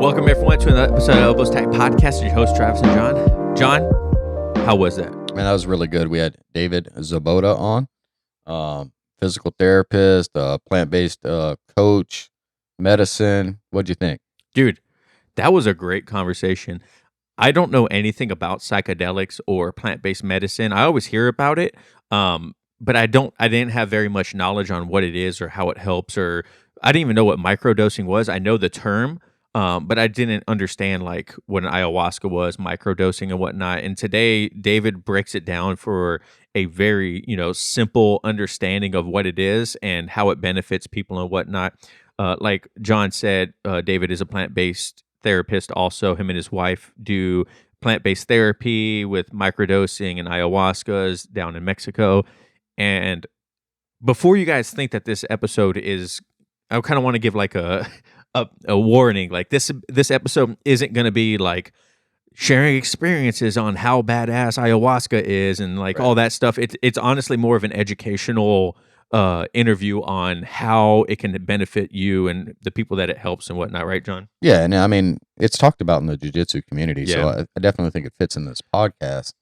Welcome everyone to another episode of Elbows Tight Podcast. Your host Travis and John. John, how was that? Man, that was really good. We had David Zwoboda on, physical therapist, plant-based coach, medicine. What'd you think? Dude, that was a great conversation. I don't know anything about psychedelics or plant-based medicine. I always hear about it, but I didn't have very much knowledge on what it is or how it helps, or I didn't even know what microdosing was. I know the term, but I didn't understand like what an ayahuasca was, microdosing and whatnot. And today, David breaks it down for a very, simple understanding of what it is and how it benefits people and whatnot. Like John said, David is a plant-based therapist. Also, him and his wife do plant-based therapy with microdosing and ayahuascas down in Mexico. And before you guys think that this episode is, I kind of want to give like a warning. Like this episode isn't going to be like sharing experiences on how badass ayahuasca is and like all that stuff. It's honestly more of an educational interview on how it can benefit you and the people that it helps and whatnot. Right, John? Yeah, and I mean, it's talked about in the jiu-jitsu community, so I definitely think it fits in this podcast.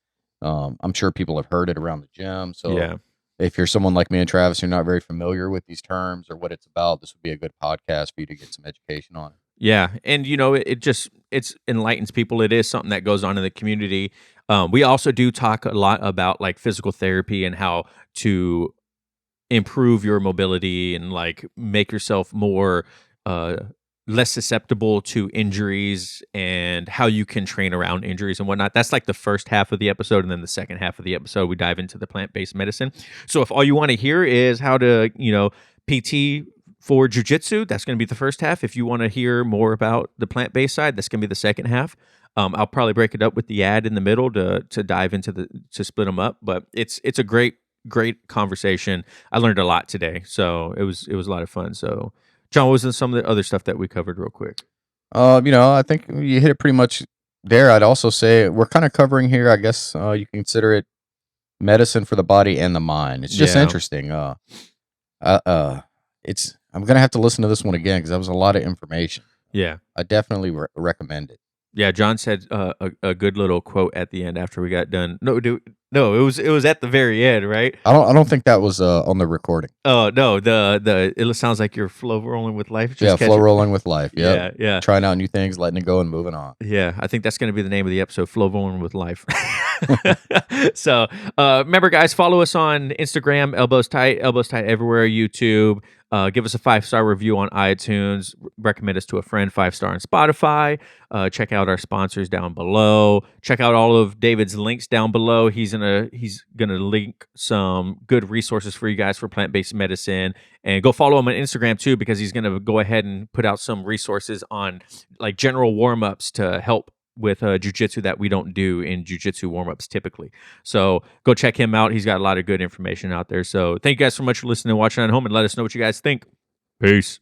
I'm sure people have heard it around the gym. So if you're someone like me and Travis, you're not very familiar with these terms or what it's about, this would be a good podcast for you to get some education on it. Yeah, and it enlightens people. It is something that goes on in the community. We also do talk a lot about like physical therapy and how to improve your mobility and like make yourself more less susceptible to injuries and how you can train around injuries and whatnot. That's like the first half of the episode, and then the second half of the episode we dive into the plant-based medicine. So if all you want to hear is how to PT for jiu-jitsu, that's going to be the first half. If you want to hear more about the plant-based side, that's going to be the second half. I'll probably break it up with the ad in the middle to dive into to split them up. But it's a great conversation. I learned a lot today, so it was a lot of fun. So, John, what was some of the other stuff that we covered real quick? I think you hit it pretty much there. I'd also say we're kind of covering here, I guess you can consider it medicine for the body and the mind. It's just interesting. I'm gonna have to listen to this one again because that was a lot of information. Yeah, I definitely recommend it. Yeah, John said a good little quote at the end after we got done. No, it was at the very end, right? I don't think that was on the recording. Oh no, it sounds like you're flow rolling with life. Flow rolling with life. Yep. Yeah. Trying out new things, letting it go, and moving on. Yeah, I think that's going to be the name of the episode: Flow rolling with life. So remember, guys, follow us on Instagram, Elbows Tight everywhere, YouTube. Give us a 5-star review on iTunes. Recommend us to a friend. 5-star on Spotify. Check out our sponsors down below. Check out all of David's links down below. He's gonna link some good resources for you guys for plant-based medicine, and go follow him on Instagram too, because he's gonna go ahead and put out some resources on like general warm-ups to help with jiu-jitsu that we don't do in jiu-jitsu warm-ups typically. So go check him out. He's got a lot of good information out there. So thank you guys so much for listening and watching at home, and let us know what you guys think. Peace.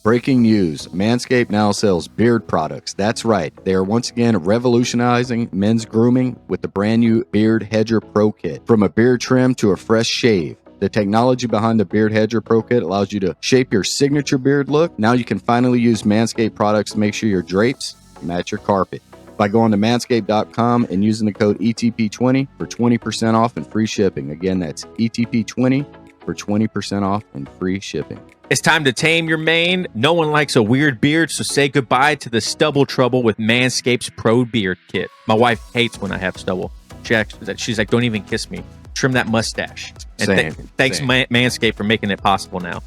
Breaking news. Manscaped now sells beard products. That's right. They are once again revolutionizing men's grooming with the brand new Beard Hedger Pro Kit. From a beard trim to a fresh shave, the technology behind the Beard Hedger Pro Kit allows you to shape your signature beard look. Now you can finally use Manscaped products to make sure your drapes match your carpet by going to manscaped.com and using the code ETP20 for 20% off and free shipping. Again, that's ETP20 for 20% off and free shipping. It's time to tame your mane. No one likes a weird beard, so say goodbye to the stubble trouble with Manscaped's Pro Beard Kit. My wife hates when I have stubble. She's like, don't even kiss me. Trim that mustache. And thanks Manscaped for making it possible now.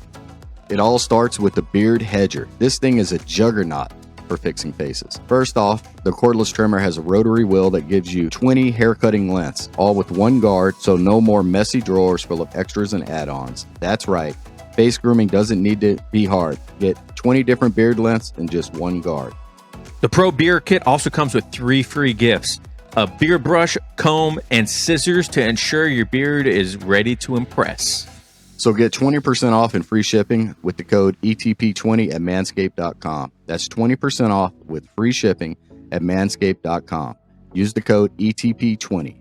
It all starts with the Beard Hedger. This thing is a juggernaut for fixing faces. First off, the cordless trimmer has a rotary wheel that gives you 20 haircutting lengths, all with one guard, so no more messy drawers full of extras and add-ons. That's right. Face grooming doesn't need to be hard. Get 20 different beard lengths in just one guard. The Pro Beard Kit also comes with 3 free gifts: a beard brush, comb, and scissors to ensure your beard is ready to impress. So get 20% off and free shipping with the code ETP20 at manscaped.com. That's 20% off with free shipping at manscaped.com. Use the code ETP20.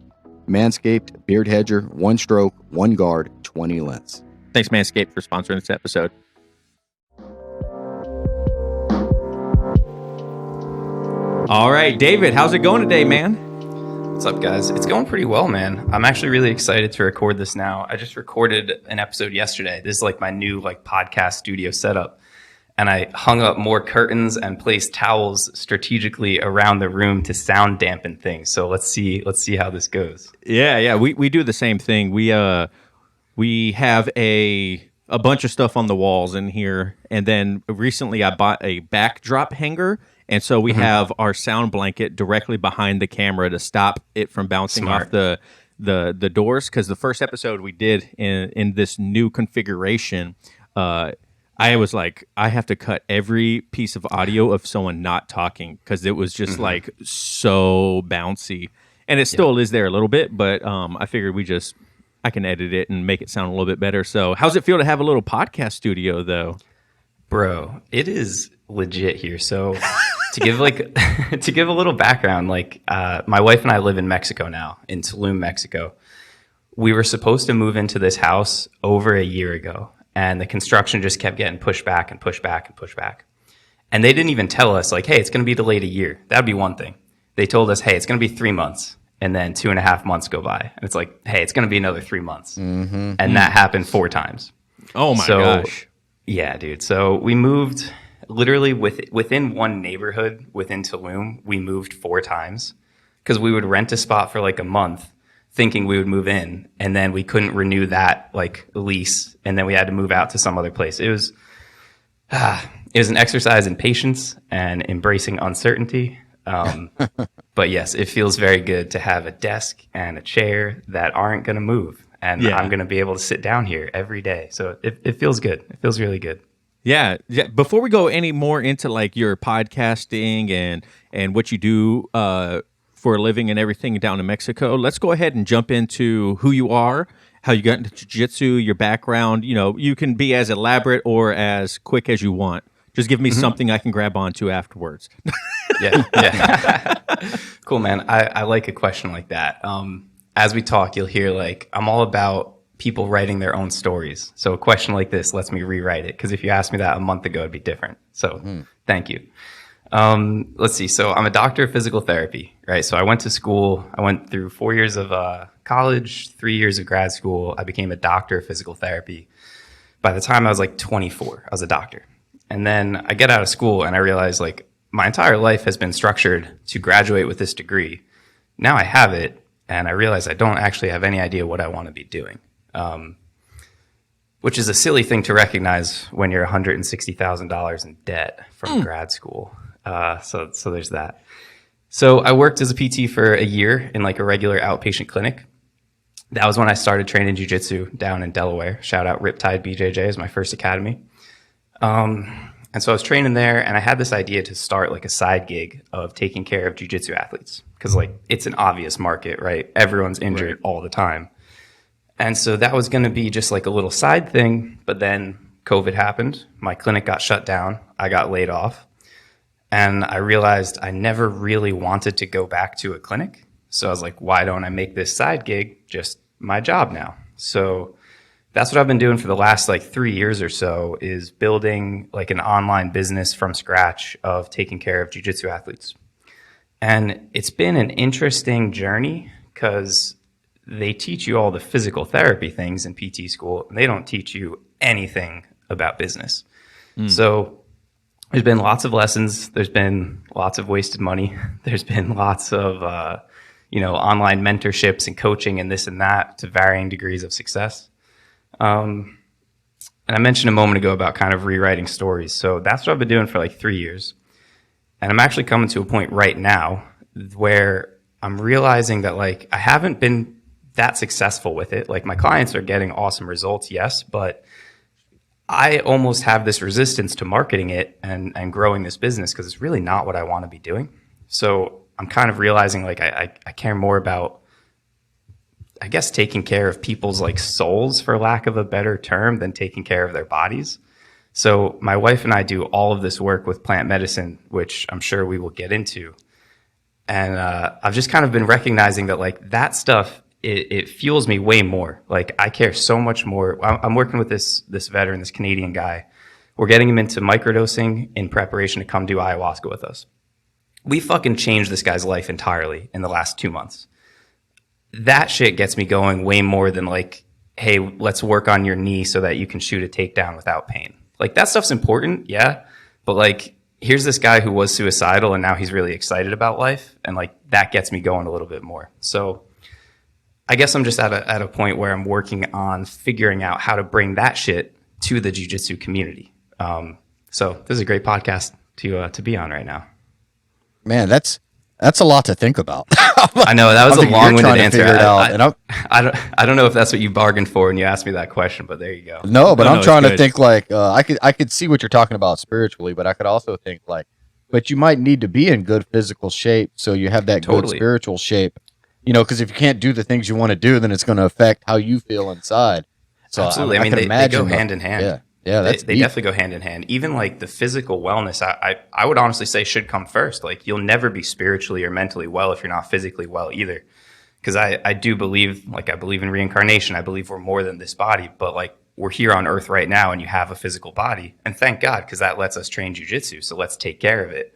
Manscaped Beard Hedger, 1 stroke, 1 guard, 20 lengths. Thanks, Manscaped, for sponsoring this episode. All right, David, how's it going today, man? What's up, guys? It's going pretty well, man. I'm actually really excited to record this now. I just recorded an episode yesterday. This is like my new podcast studio setup. And I hung up more curtains and placed towels strategically around the room to sound dampen things. So let's see how this goes. Yeah. We do the same thing. We have a bunch of stuff on the walls in here, and then recently I bought a backdrop hanger, and so we have our sound blanket directly behind the camera to stop it from bouncing off the doors. Because the first episode we did in this new configuration, I was like, I have to cut every piece of audio of someone not talking because it was just like so bouncy. And it still is there a little bit, but I figured I can edit it and make it sound a little bit better. So how's it feel to have a little podcast studio though? Bro, it is legit here. So to give to give a little background, my wife and I live in Mexico now, in Tulum, Mexico. We were supposed to move into this house over a year ago. And the construction just kept getting pushed back and pushed back and pushed back. And they didn't even tell us, hey, it's going to be delayed a year. That'd be one thing. They told us, hey, it's going to be 3 months. And then 2.5 months go by. And it's like, hey, it's going to be another 3 months. And that happened 4 times. Oh, my gosh. Yeah, dude. So we moved literally within one neighborhood within Tulum. We moved 4 times because we would rent a spot for like a month, thinking we would move in, and then we couldn't renew that lease, and then we had to move out to some other place. It was an exercise in patience and embracing uncertainty. But yes, it feels very good to have a desk and a chair that aren't going to move, and I'm going to be able to sit down here every day. So it feels good. It feels really good. Yeah. Before we go any more into your podcasting and what you do for a living and everything down in Mexico, let's go ahead and jump into who you are, how you got into jiu-jitsu, your background. You can be as elaborate or as quick as you want. Just give me something I can grab onto afterwards. Yeah. Cool, man. I like a question like that. As we talk, you'll hear I'm all about people writing their own stories. So a question like this lets me rewrite it, because if you asked me that a month ago, it'd be different. So thank you. Let's see. So I'm a doctor of physical therapy, right? So I went to school. I went through 4 years of college, 3 years of grad school. I became a doctor of physical therapy. By the time I was 24, I was a doctor. And then I get out of school and I realized my entire life has been structured to graduate with this degree. Now I have it, and I realize I don't actually have any idea what I want to be doing, which is a silly thing to recognize when you're $160,000 in debt from grad school. So there's that. So I worked as a PT for a year in a regular outpatient clinic. That was when I started training jiu-jitsu down in Delaware. Shout out Riptide BJJ is my first academy. And so I was training there, and I had this idea to start a side gig of taking care of jiu-jitsu athletes, because it's an obvious market, right? Everyone's injured all the time. And so that was going to be just a little side thing. But then COVID happened. My clinic got shut down. I got laid off. And I realized I never really wanted to go back to a clinic. So I was like, why don't I make this side gig just my job now? So that's what I've been doing for the last 3 years or so, is building an online business from scratch of taking care of jiu-jitsu athletes. And it's been an interesting journey because they teach you all the physical therapy things in PT school, and they don't teach you anything about business. So there's been lots of lessons. There's been lots of wasted money. There's been lots of, online mentorships and coaching and this and that to varying degrees of success. And I mentioned a moment ago about kind of rewriting stories. So that's what I've been doing for 3 years. And I'm actually coming to a point right now where I'm realizing that I haven't been that successful with it. My clients are getting awesome results, yes, but I almost have this resistance to marketing it and growing this business because it's really not what I want to be doing. So I'm kind of realizing I care more about, I guess, taking care of people's souls, for lack of a better term, than taking care of their bodies. So my wife and I do all of this work with plant medicine, which I'm sure we will get into. And I've just kind of been recognizing that that stuff, it fuels me way more. I care so much more. I'm working with this veteran, this Canadian guy. We're getting him into microdosing in preparation to come do ayahuasca with us. we fucking changed this guy's life entirely in the last 2 months. That shit gets me going way more than like, hey, let's work on your knee so that you can shoot a takedown without pain. Like, that stuff's important, yeah. But like, here's this guy who was suicidal and now he's really excited about life. And like, that gets me going a little bit more. So I guess I'm just at a point where I'm working on figuring out how to bring that shit to the jiu-jitsu community. So this is a great podcast to be on right now. Man, that's a lot to think about. I know that was a long-winded answer. I don't know if that's what you bargained for when you asked me that question, but there you go. No, but I'm trying to think like I could see what you're talking about spiritually, but I could also think like, but you might need to be in good physical shape so you have that good spiritual shape. You know, because if you can't do the things you want to do, then it's going to affect how you feel inside. So absolutely, I mean they go hand in hand. Yeah, they definitely go hand in hand. Even like the physical wellness, I would honestly say should come first. Like, you'll never be spiritually or mentally well if you're not physically well either. Because I do believe, like, I believe in reincarnation. I believe we're more than this body, but like, we're here on earth right now and you have a physical body. And thank God, because that lets us train jiu-jitsu. So let's take care of it.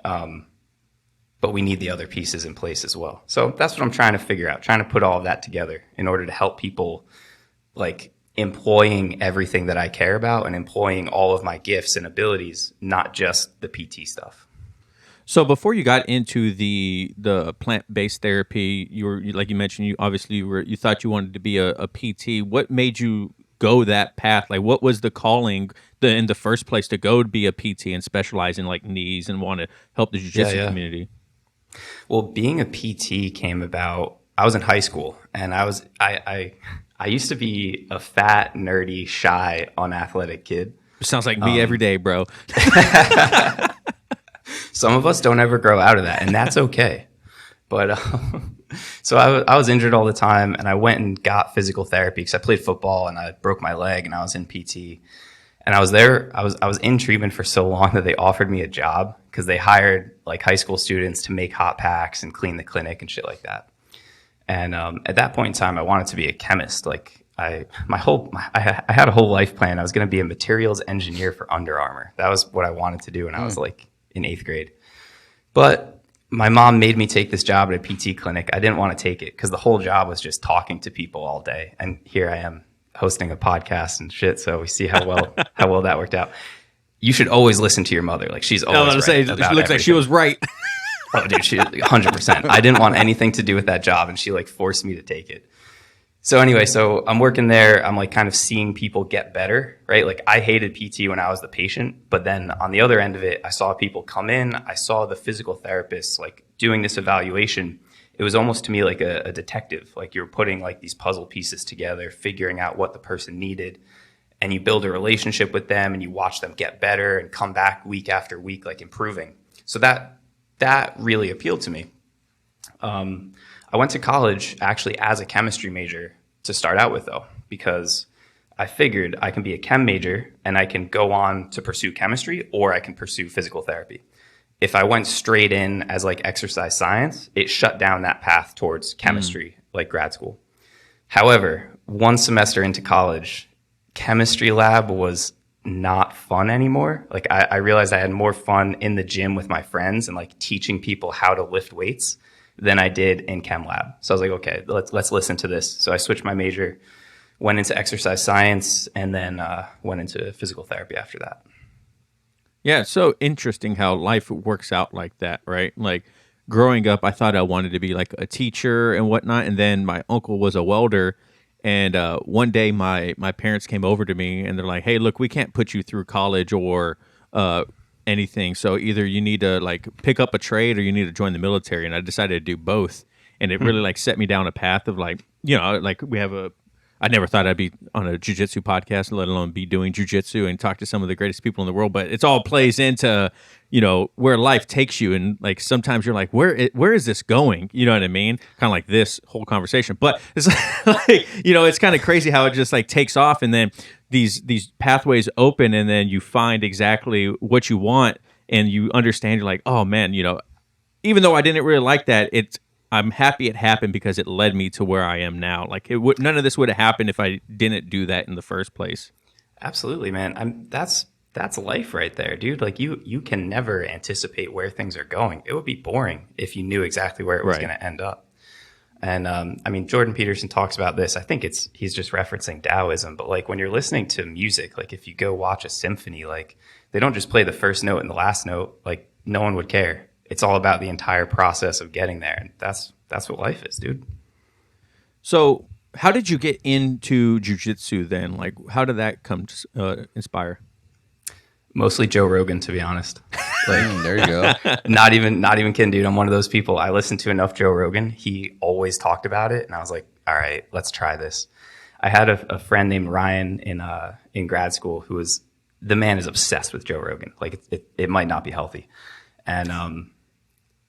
But we need the other pieces in place as well. So that's what I'm trying to figure out, trying to put all of that together in order to help people, like, employing everything that I care about and employing all of my gifts and abilities, not just the PT stuff. So before you got into the plant-based therapy, like you mentioned, you thought you wanted to be a PT. What made you go that path? Like, what was the calling in the first place to go to be a PT and specialize in like knees and want to help the jiu-jitsu community? Well, being a PT came about, I was in high school and I used to be a fat, nerdy, shy, unathletic kid. Sounds like me every day, bro. Some of us don't ever grow out of that, and that's okay. But so I was injured all the time, and I went and got physical therapy because I played football and I broke my leg, and I was in PT. And I was there. I was in treatment for so long that they offered me a job because they hired like high school students to make hot packs and clean the clinic and shit like that. And at that point in time, I wanted to be a chemist. Like I had a whole life plan. I was going to be a materials engineer for Under Armour. That was what I wanted to do when I was like in 8th grade. But my mom made me take this job at a PT clinic. I didn't want to take it because the whole job was just talking to people all day. And here I am hosting a podcast and shit. So we see how well that worked out. You should always listen to your mother. Like, she's always right. It looks everything. Like she was right. Oh, dude, she 100%. I didn't want anything to do with that job, and she like forced me to take it. So anyway, so I'm working there. I'm like kind of seeing people get better, right? Like, I hated PT when I was the patient, but then on the other end of it, I saw people come in. I saw the physical therapists like doing this evaluation. It was almost to me like a detective. Like, you're putting like these puzzle pieces together, figuring out what the person needed, and you build a relationship with them and you watch them get better and come back week after week, like improving. So that really appealed to me. I went to college actually as a chemistry major to start out with, though, because I figured I can be a chem major and I can go on to pursue chemistry, or I can pursue physical therapy. If I went straight in as like exercise science, it shut down that path towards chemistry, like grad school. However, one semester into college, chemistry lab was not fun anymore. Like, I realized I had more fun in the gym with my friends and like teaching people how to lift weights than I did in chem lab. So I was like, okay, let's listen to this. So I switched my major, went into exercise science, and then went into physical therapy after that. Yeah, it's so interesting how life works out like that, right? Like, growing up, I thought I wanted to be like a teacher and whatnot, and then my uncle was a welder. And one day my parents came over to me and they're like, hey, look, we can't put you through college or anything. So either you need to like pick up a trade or you need to join the military. And I decided to do both. And it really like set me down a path of like, you know, like I never thought I'd be on a jiu-jitsu podcast, let alone be doing jiu-jitsu and talk to some of the greatest people in the world. But it's all plays into, you know, where life takes you. And like, sometimes you're like, where is this going? You know what I mean? Kind of like this whole conversation. But it's like, you know, it's kind of crazy how it just like takes off, and then these pathways open, and then you find exactly what you want, and you understand, you're like, oh man, you know, even though I didn't really like that, I'm happy it happened because it led me to where I am now. Like, none of this would have happened if I didn't do that in the first place. Absolutely, man. That's that's life right there, dude. Like you can never anticipate where things are going. It would be boring if you knew exactly where it was going to end up. And I mean, Jordan Peterson talks about this. I think he's just referencing Taoism, but like when you're listening to music, like if you go watch a symphony, like they don't just play the first note and the last note. Like no one would care. It's all about the entire process of getting there, and that's what life is, dude. So, how did you get into jiu-jitsu then? Like, how did that come to inspire? Mostly Joe Rogan, to be honest. Like, there you go. Not even kidding, dude. I'm one of those people. I listened to enough Joe Rogan. He always talked about it, and I was like, all right, let's try this. I had a friend named Ryan in grad school who was, the man is obsessed with Joe Rogan. Like it might not be healthy, and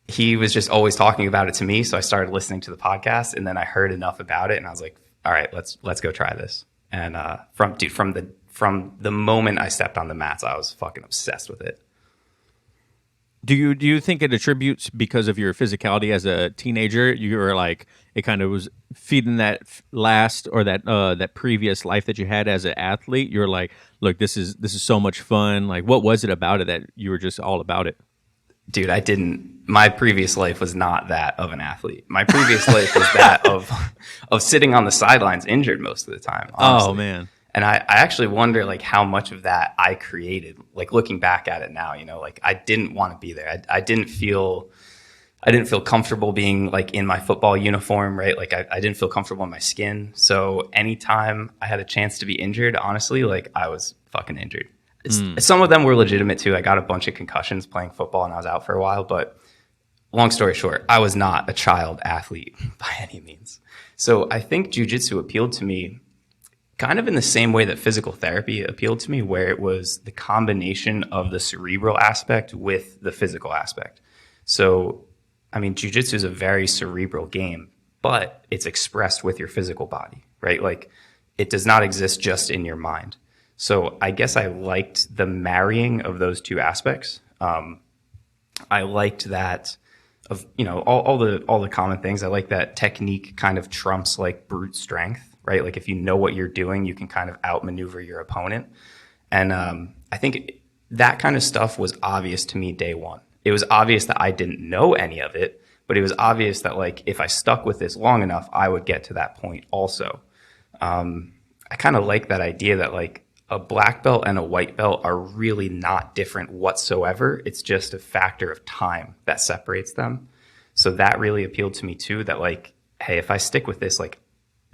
he was just always talking about it to me. So I started listening to the podcast, and then I heard enough about it, and I was like, all right, let's go try this. And from the moment I stepped on the mats, I was fucking obsessed with it. Do you think it attributes because of your physicality as a teenager? You were like, it kind of was feeding that last or that previous life that you had as an athlete. You're like, look, this is so much fun. Like, what was it about it that you were just all about it? Dude, my previous life was not that of an athlete. My previous life was that of sitting on the sidelines injured most of the time. Honestly. Oh, man. And I actually wonder like how much of that I created, like looking back at it now, you know, like I didn't want to be there. I didn't feel comfortable being like in my football uniform, right? Like I didn't feel comfortable in my skin. So anytime I had a chance to be injured, honestly, like I was fucking injured. Some of them were legitimate too. I got a bunch of concussions playing football and I was out for a while, but long story short, I was not a child athlete by any means. So I think jiu-jitsu appealed to me kind of in the same way that physical therapy appealed to me, where it was the combination of the cerebral aspect with the physical aspect. So, I mean, jiu-jitsu is a very cerebral game, but it's expressed with your physical body, right? Like it does not exist just in your mind. So I guess I liked the marrying of those two aspects. I liked that of, you know, all the common things. I like that technique kind of trumps like brute strength. Right? Like if you know what you're doing, you can kind of outmaneuver your opponent. And I think that kind of stuff was obvious to me day one. It was obvious that I didn't know any of it, but it was obvious that like if I stuck with this long enough, I would get to that point also. I kind of like that idea that like a black belt and a white belt are really not different whatsoever. It's just a factor of time that separates them. So that really appealed to me too, that like, hey, if I stick with this, like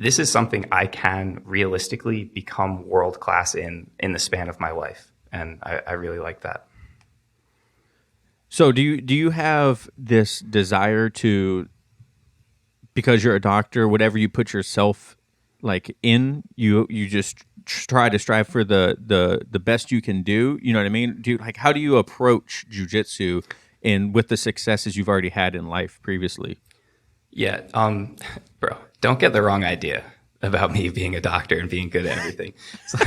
this is something I can realistically become world-class in the span of my life. And I really like that. So do you have this desire to, because you're a doctor, whatever you put yourself like in, you just try to strive for the best you can do? You know what I mean? How do you approach jiu-jitsu and with the successes you've already had in life previously? Yeah, bro, don't get the wrong idea about me being a doctor and being good at everything. So,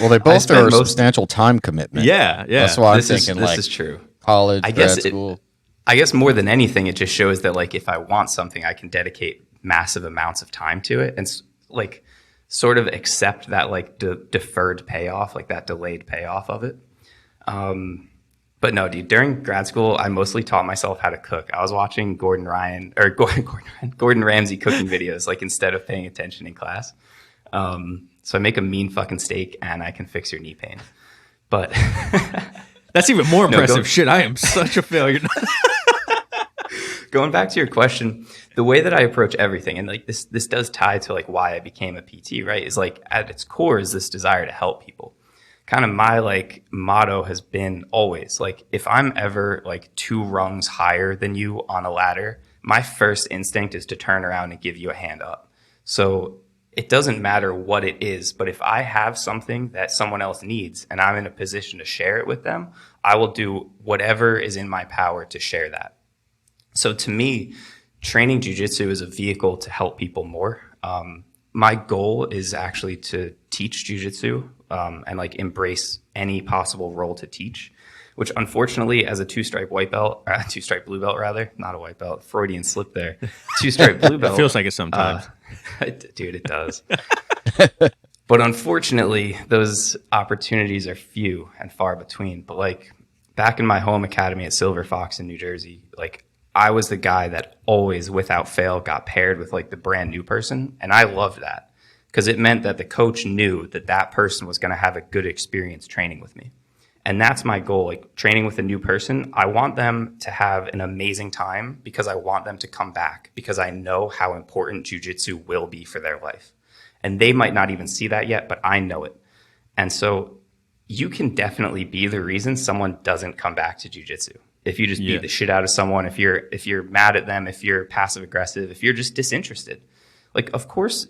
well, they both are a substantial time commitment. Yeah. That's why I'm thinking this is true. College, grad school. I guess more than anything, it just shows that like if I want something, I can dedicate massive amounts of time to it and like sort of accept that like deferred payoff, like that delayed payoff of it. But no, dude, during grad school, I mostly taught myself how to cook. I was watching Gordon Ramsay cooking videos, like instead of paying attention in class. So I make a mean fucking steak and I can fix your knee pain. But that's even more impressive. Shit, I am such a failure. Going back to your question, the way that I approach everything, and like this does tie to like why I became a PT, right? Is like at its core is this desire to help people. Kind of my like motto has been always like, if I'm ever like 2 rungs higher than you on a ladder, my first instinct is to turn around and give you a hand up. So it doesn't matter what it is, but if I have something that someone else needs and I'm in a position to share it with them, I will do whatever is in my power to share that. So to me, training jiu-jitsu is a vehicle to help people more. My goal is actually to teach jiu-jitsu and like embrace any possible role to teach, which unfortunately as a 2-stripe white belt, 2-stripe blue belt rather, not a white belt, Freudian slip there, 2-stripe blue belt. It feels like it sometimes. Dude, it does. But unfortunately, those opportunities are few and far between. But like back in my home academy at Silver Fox in New Jersey, like I was the guy that always, without fail, got paired with like the brand new person. And I loved that because it meant that the coach knew that that person was going to have a good experience training with me. And that's my goal, like training with a new person. I want them to have an amazing time because I want them to come back because I know how important jiu-jitsu will be for their life. And they might not even see that yet, but I know it. And so you can definitely be the reason someone doesn't come back to jiu-jitsu. If you just beat the shit out of someone, if you're mad at them, if you're passive aggressive, if you're just disinterested. Like, of course,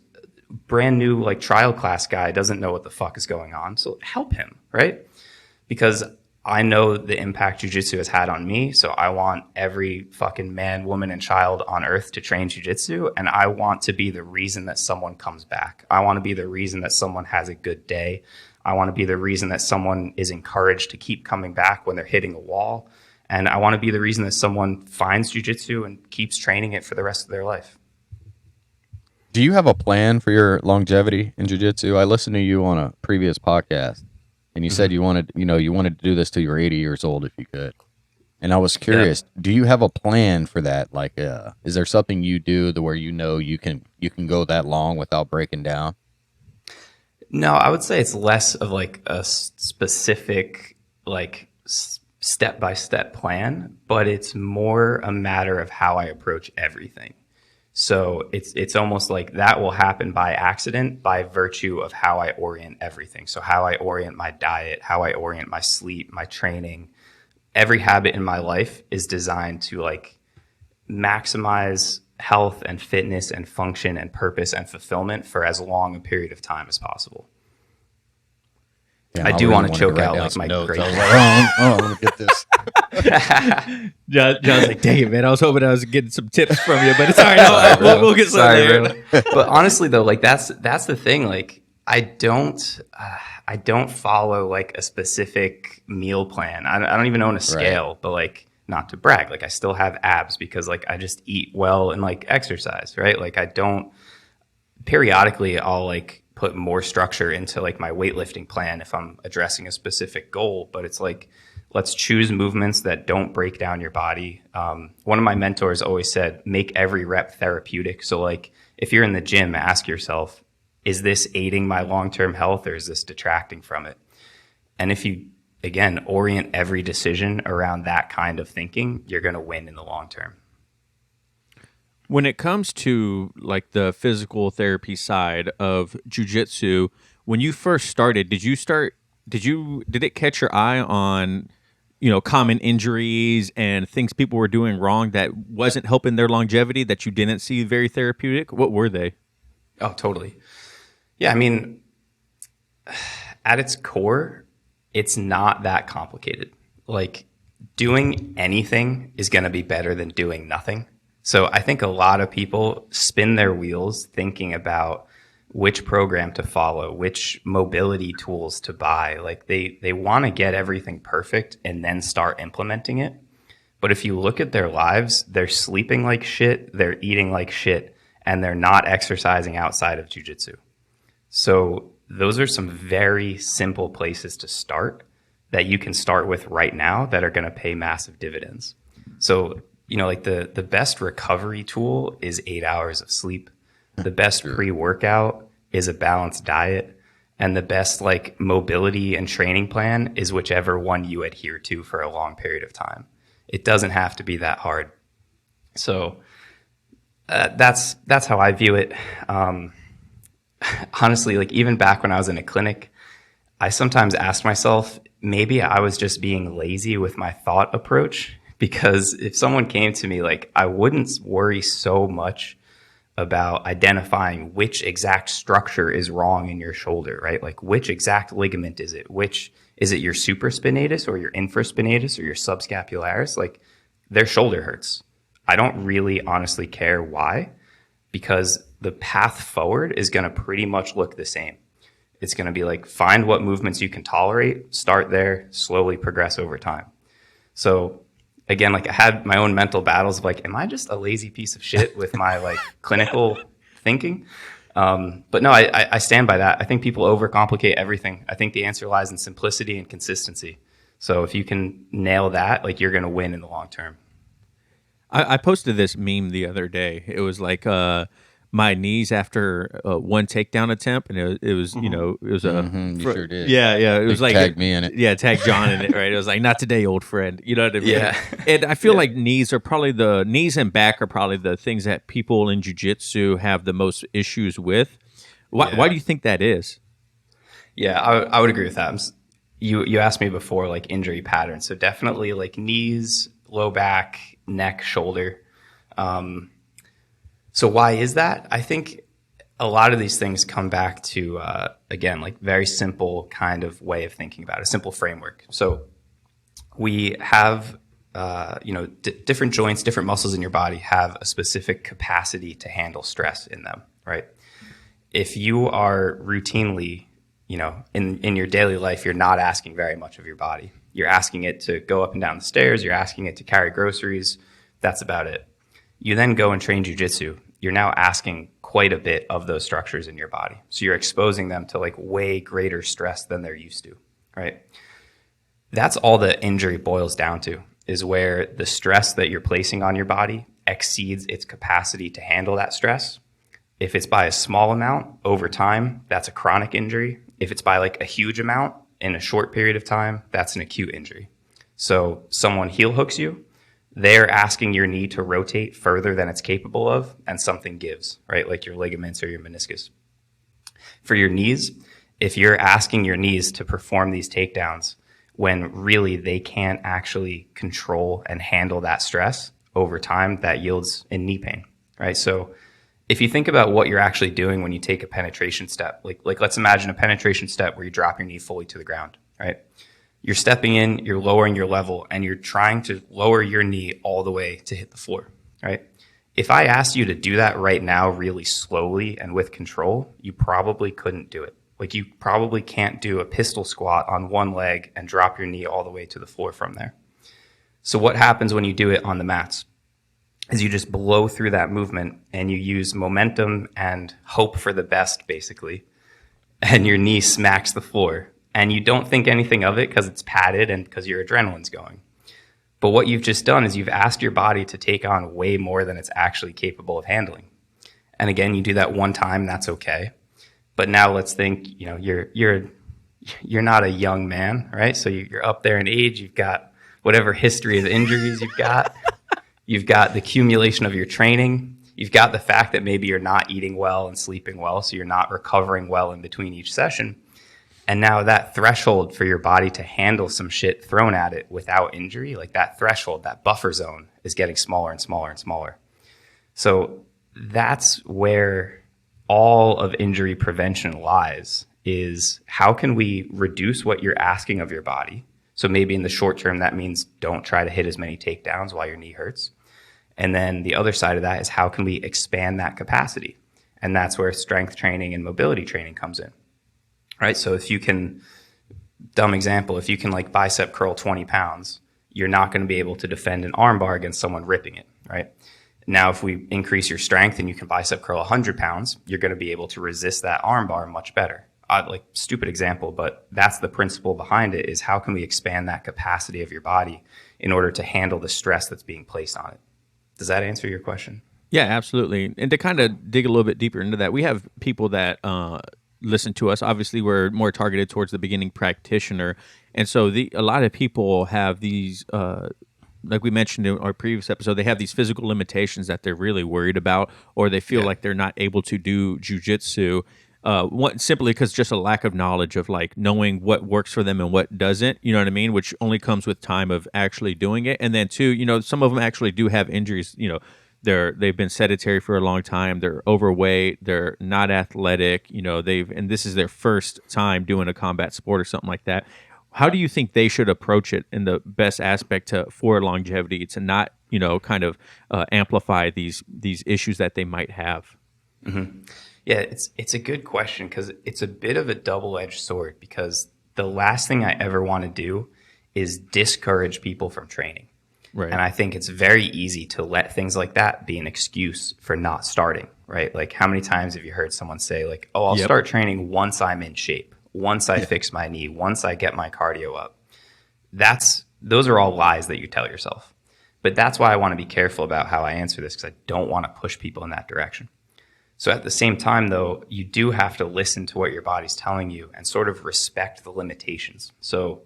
brand new like trial class guy doesn't know what the fuck is going on. So help him, right? Because I know the impact jiu-jitsu has had on me. So I want every fucking man, woman, and child on earth to train jiu-jitsu. And I want to be the reason that someone comes back. I want to be the reason that someone has a good day. I want to be the reason that someone is encouraged to keep coming back when they're hitting a wall. And I want to be the reason that someone finds jiu-jitsu and keeps training it for the rest of their life. Do you have a plan for your longevity in jiu-jitsu? I listened to you on a previous podcast. And you said you wanted to do this till you were 80 years old if you could. And I was curious, do you have a plan for that? Like, is there something you do where you can go that long without breaking down? No, I would say it's less of like a specific, like step-by-step plan, but it's more a matter of how I approach everything. So it's almost like that will happen by accident by virtue of how I orient everything. So how I orient my diet, how I orient my sleep, my training. Every habit in my life is designed to like maximize health and fitness and function and purpose and fulfillment for as long a period of time as possible. Yeah, I do want to choke out like my great. Let me get this. John's like, dang it, man. I was hoping I was getting some tips from you, but it's all right. We'll get some later. But honestly, though, like that's the thing. Like I don't follow like a specific meal plan. I don't even own a scale, but like not to brag, like I still have abs because like I just eat well and like exercise, right? Like I don't. Periodically, I'll like put more structure into like my weightlifting plan if I'm addressing a specific goal, but it's like, let's choose movements that don't break down your body. One of my mentors always said, make every rep therapeutic. So like if you're in the gym, ask yourself, is this aiding my long-term health or is this detracting from it? And if you, again, orient every decision around that kind of thinking, you're going to win in the long term. When it comes to like the physical therapy side of jiu-jitsu, when you first started, did it catch your eye on, common injuries and things people were doing wrong that wasn't helping their longevity that you didn't see very therapeutic? What were they? Oh, totally. Yeah. I mean, at its core, it's not that complicated. Like doing anything is going to be better than doing nothing. So I think a lot of people spin their wheels thinking about which program to follow, which mobility tools to buy. Like they want to get everything perfect and then start implementing it. But if you look at their lives, they're sleeping like shit, they're eating like shit, and they're not exercising outside of jiu-jitsu. So those are some very simple places to start that you can start with right now that are going to pay massive dividends. So like the best recovery tool is 8 hours of sleep. The best pre-workout is a balanced diet. And the best like mobility and training plan is whichever one you adhere to for a long period of time. It doesn't have to be that hard. So that's how I view it. Honestly, like even back when I was in a clinic, I sometimes asked myself, maybe I was just being lazy with my thought approach. Because if someone came to me, like I wouldn't worry so much about identifying which exact structure is wrong in your shoulder, right? Like which exact ligament is it? Which is it your supraspinatus or your infraspinatus or your subscapularis? Like their shoulder hurts. I don't really honestly care why, because the path forward is going to pretty much look the same. It's going to be like find what movements you can tolerate, start there, slowly progress over time. So again, like I had my own mental battles of like, am I just a lazy piece of shit with my like clinical thinking? But no, I stand by that. I think people overcomplicate everything. I think the answer lies in simplicity and consistency. So if you can nail that, like, you're going to win in the long term. I posted this meme the other day. It was like my knees after one takedown attempt, and it was you know, it was you sure did. Yeah. It was like tag me in it. Yeah, tag John in it, right? It was like, not today, old friend. You know what I mean? Yeah. And I feel like knees and back are probably the things that people in jiu-jitsu have the most issues with. Why do you think that is? Yeah, I would agree with that. You asked me before, like, injury patterns. So definitely like knees, low back, neck, shoulder. So why is that? I think a lot of these things come back to, again, like, very simple kind of way of thinking about it, a simple framework. So we have, different joints, different muscles in your body have a specific capacity to handle stress in them, right? If you are routinely, in your daily life, you're not asking very much of your body. You're asking it to go up and down the stairs. You're asking it to carry groceries. That's about it. You then go and train jiu-jitsu. You're now asking quite a bit of those structures in your body. So you're exposing them to, like, way greater stress than they're used to, right? That's all the injury boils down to, is where the stress that you're placing on your body exceeds its capacity to handle that stress. If it's by a small amount over time, that's a chronic injury. If it's by, like, a huge amount in a short period of time, that's an acute injury. So someone heel hooks you, they're asking your knee to rotate further than it's capable of, and something gives, right? Like your ligaments or your meniscus. For your knees, if you're asking your knees to perform these takedowns when really they can't actually control and handle that stress over time, that yields in knee pain, right? So if you think about what you're actually doing when you take a penetration step, like let's imagine a penetration step where you drop your knee fully to the ground, right? You're stepping in, you're lowering your level, and you're trying to lower your knee all the way to hit the floor, right? If I asked you to do that right now really slowly and with control, you probably couldn't do it. Like, you probably can't do a pistol squat on one leg and drop your knee all the way to the floor from there. So what happens when you do it on the mats is you just blow through that movement and you use momentum and hope for the best, basically, and your knee smacks the floor. And you don't think anything of it because it's padded and because your adrenaline's going. But what you've just done is you've asked your body to take on way more than it's actually capable of handling. And again, you do that one time, that's okay. But now let's think, you're not a young man, right? So you're up there in age. You've got whatever history of injuries you've got. You've got the accumulation of your training. You've got the fact that maybe you're not eating well and sleeping well, so you're not recovering well in between each session. And now that threshold for your body to handle some shit thrown at it without injury, like that threshold, that buffer zone, is getting smaller and smaller and smaller. So that's where all of injury prevention lies, is how can we reduce what you're asking of your body? So maybe in the short term, that means don't try to hit as many takedowns while your knee hurts. And then the other side of that is how can we expand that capacity? And that's where strength training and mobility training comes in. Right. So if you can, dumb example, if you can like bicep curl 20 pounds, you're not going to be able to defend an arm bar against someone ripping it. Right. Now, if we increase your strength and you can bicep curl 100 pounds, you're going to be able to resist that arm bar much better. Like, stupid example, but that's the principle behind it, is how can we expand that capacity of your body in order to handle the stress that's being placed on it? Does that answer your question? Yeah, absolutely. And to kind of dig a little bit deeper into that, we have people that listen to us. Obviously, we're more targeted towards the beginning practitioner. And so a lot of people have these, like we mentioned in our previous episode, they have these physical limitations that they're really worried about, or they feel like they're not able to do jiu-jitsu. Simply because just a lack of knowledge of like knowing what works for them and what doesn't, you know what I mean? Which only comes with time of actually doing it. And then two, some of them actually do have injuries, they've been sedentary for a long time. They're overweight. They're not athletic. And this is their first time doing a combat sport or something like that. How do you think they should approach it in the best aspect for longevity to not, amplify these issues that they might have? Mm-hmm. Yeah, it's a good question, because it's a bit of a double-edged sword, because the last thing I ever want to do is discourage people from training. Right. And I think it's very easy to let things like that be an excuse for not starting, right? Like how many times have you heard someone say like, oh, I'll start training once I'm in shape, once I fix my knee, once I get my cardio up. Those are all lies that you tell yourself. But that's why I want to be careful about how I answer this, because I don't want to push people in that direction. So at the same time, though, you do have to listen to what your body's telling you and sort of respect the limitations. So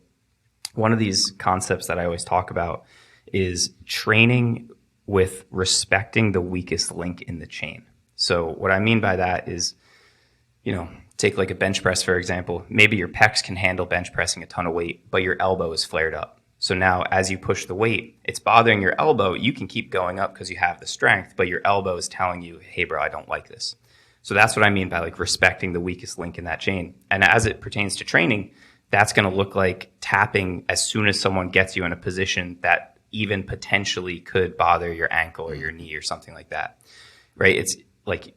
one of these concepts that I always talk about is training with respecting the weakest link in the chain. So what I mean by that is, take like a bench press, for example. Maybe your pecs can handle bench pressing a ton of weight, but your elbow is flared up. So now as you push the weight, it's bothering your elbow. You can keep going up because you have the strength, but your elbow is telling you, hey, bro, I don't like this. So that's what I mean by like respecting the weakest link in that chain. And as it pertains to training, that's going to look like tapping as soon as someone gets you in a position that even potentially could bother your ankle or your knee or something like that, right? It's like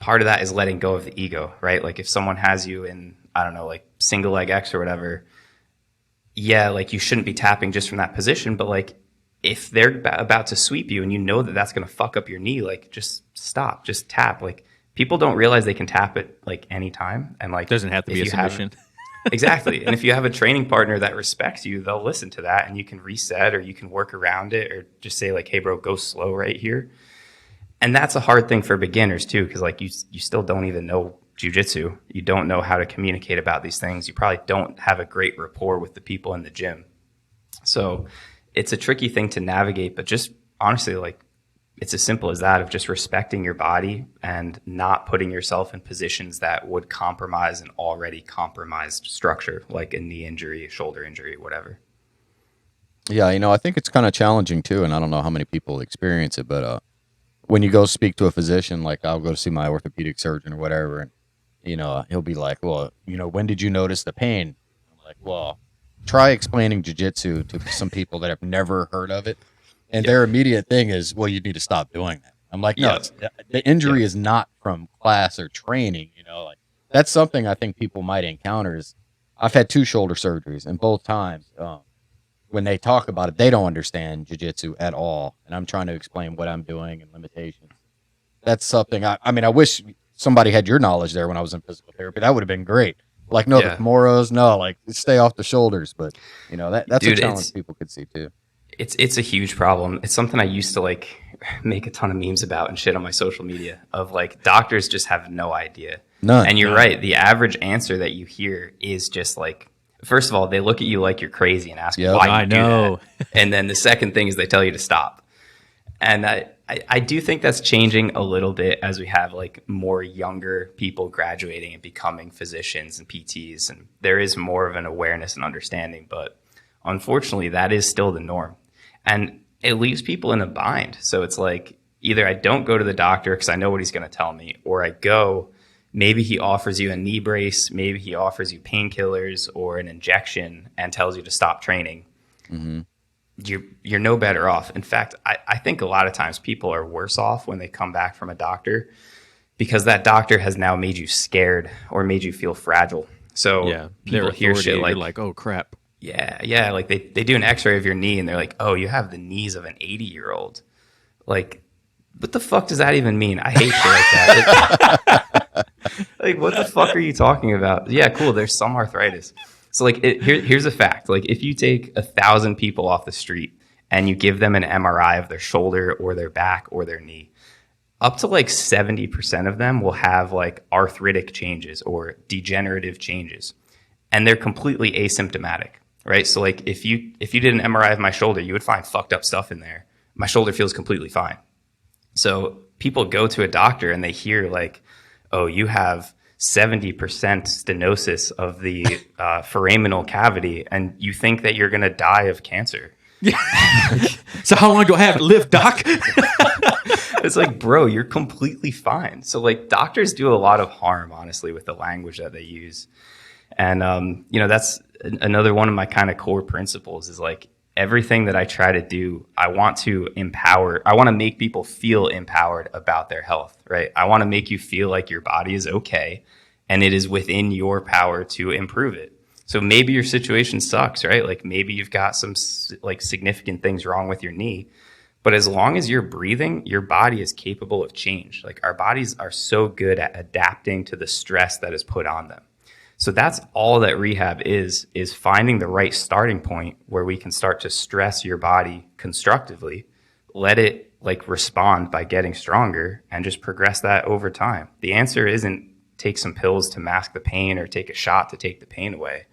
part of that is letting go of the ego, right? Like if someone has you in, I don't know, like single leg X or whatever, yeah, like you shouldn't be tapping just from that position, but like if they're about to sweep you and you know that that's going to fuck up your knee, like just stop, just tap. Like people don't realize they can tap it like anytime. And like, doesn't have to be a submission. Exactly. And if you have a training partner that respects you, they'll listen to that and you can reset or you can work around it or just say like, hey bro, go slow right here. And that's a hard thing for beginners too, because like you still don't even know jiu-jitsu. You don't know how to communicate about these things. You probably don't have a great rapport with the people in the gym. So it's a tricky thing to navigate, but just honestly, like it's as simple as that, of just respecting your body and not putting yourself in positions that would compromise an already compromised structure, like a knee injury, shoulder injury, whatever. Yeah, I think it's kind of challenging too, and I don't know how many people experience it, but when you go speak to a physician, like I'll go to see my orthopedic surgeon or whatever, and he'll be like, well, when did you notice the pain? I'm like, well, try explaining jiu-jitsu to some people that have never heard of it. And their immediate thing is, well, you need to stop doing that. I'm like, no, the injury is not from class or training. Like that's something I think people might encounter. Is I've had 2 shoulder surgeries, and both times when they talk about it, they don't understand jiu-jitsu at all. And I'm trying to explain what I'm doing and limitations. That's something I wish somebody had your knowledge there when I was in physical therapy. That would have been great. Like, no, the Kimuras, no, like stay off the shoulders. But that's a challenge people could see too. It's a huge problem. It's something I used to like make a ton of memes about and shit on my social media of like doctors just have no idea. None. And you're right. The average answer that you hear is just like, first of all, they look at you like you're crazy and ask why you do that. And then the second thing is they tell you to stop. And I do think that's changing a little bit as we have like more younger people graduating and becoming physicians and PTs. And there is more of an awareness and understanding. But unfortunately, that is still the norm. And it leaves people in a bind. So it's like either I don't go to the doctor because I know what he's going to tell me, or I go, maybe he offers you a knee brace, maybe he offers you painkillers or an injection and tells you to stop training. Mm-hmm. You're no better off. In fact, I think a lot of times people are worse off when they come back from a doctor because that doctor has now made you scared or made you feel fragile. So people hear shit like, oh crap. Yeah. Like they do an x-ray of your knee and they're like, oh, you have the knees of an 80-year-old. Like, what the fuck does that even mean? I hate shit like that. Like, what the fuck are you talking about? Yeah, cool. There's some arthritis. So like, here's a fact. Like if you take 1,000 people off the street and you give them an MRI of their shoulder or their back or their knee, up to like 70% of them will have like arthritic changes or degenerative changes. And they're completely asymptomatic. Right. So like if you did an MRI of my shoulder, you would find fucked up stuff in there. My shoulder feels completely fine. So people go to a doctor and they hear like, oh, you have 70% stenosis of the foraminal cavity and you think that you're going to die of cancer. So how long do I have to live, doc? It's like, bro, you're completely fine. So like doctors do a lot of harm, honestly, with the language that they use. And, that's another one of my kind of core principles is like everything that I try to do, I want to make people feel empowered about their health, right? I want to make you feel like your body is okay and it is within your power to improve it. So maybe your situation sucks, right? Like maybe you've got some like significant things wrong with your knee, but as long as you're breathing, your body is capable of change. Like our bodies are so good at adapting to the stress that is put on them. So that's all that rehab is finding the right starting point where we can start to stress your body constructively, let it like respond by getting stronger, and just progress that over time. The answer isn't take some pills to mask the pain or take a shot to take the pain away.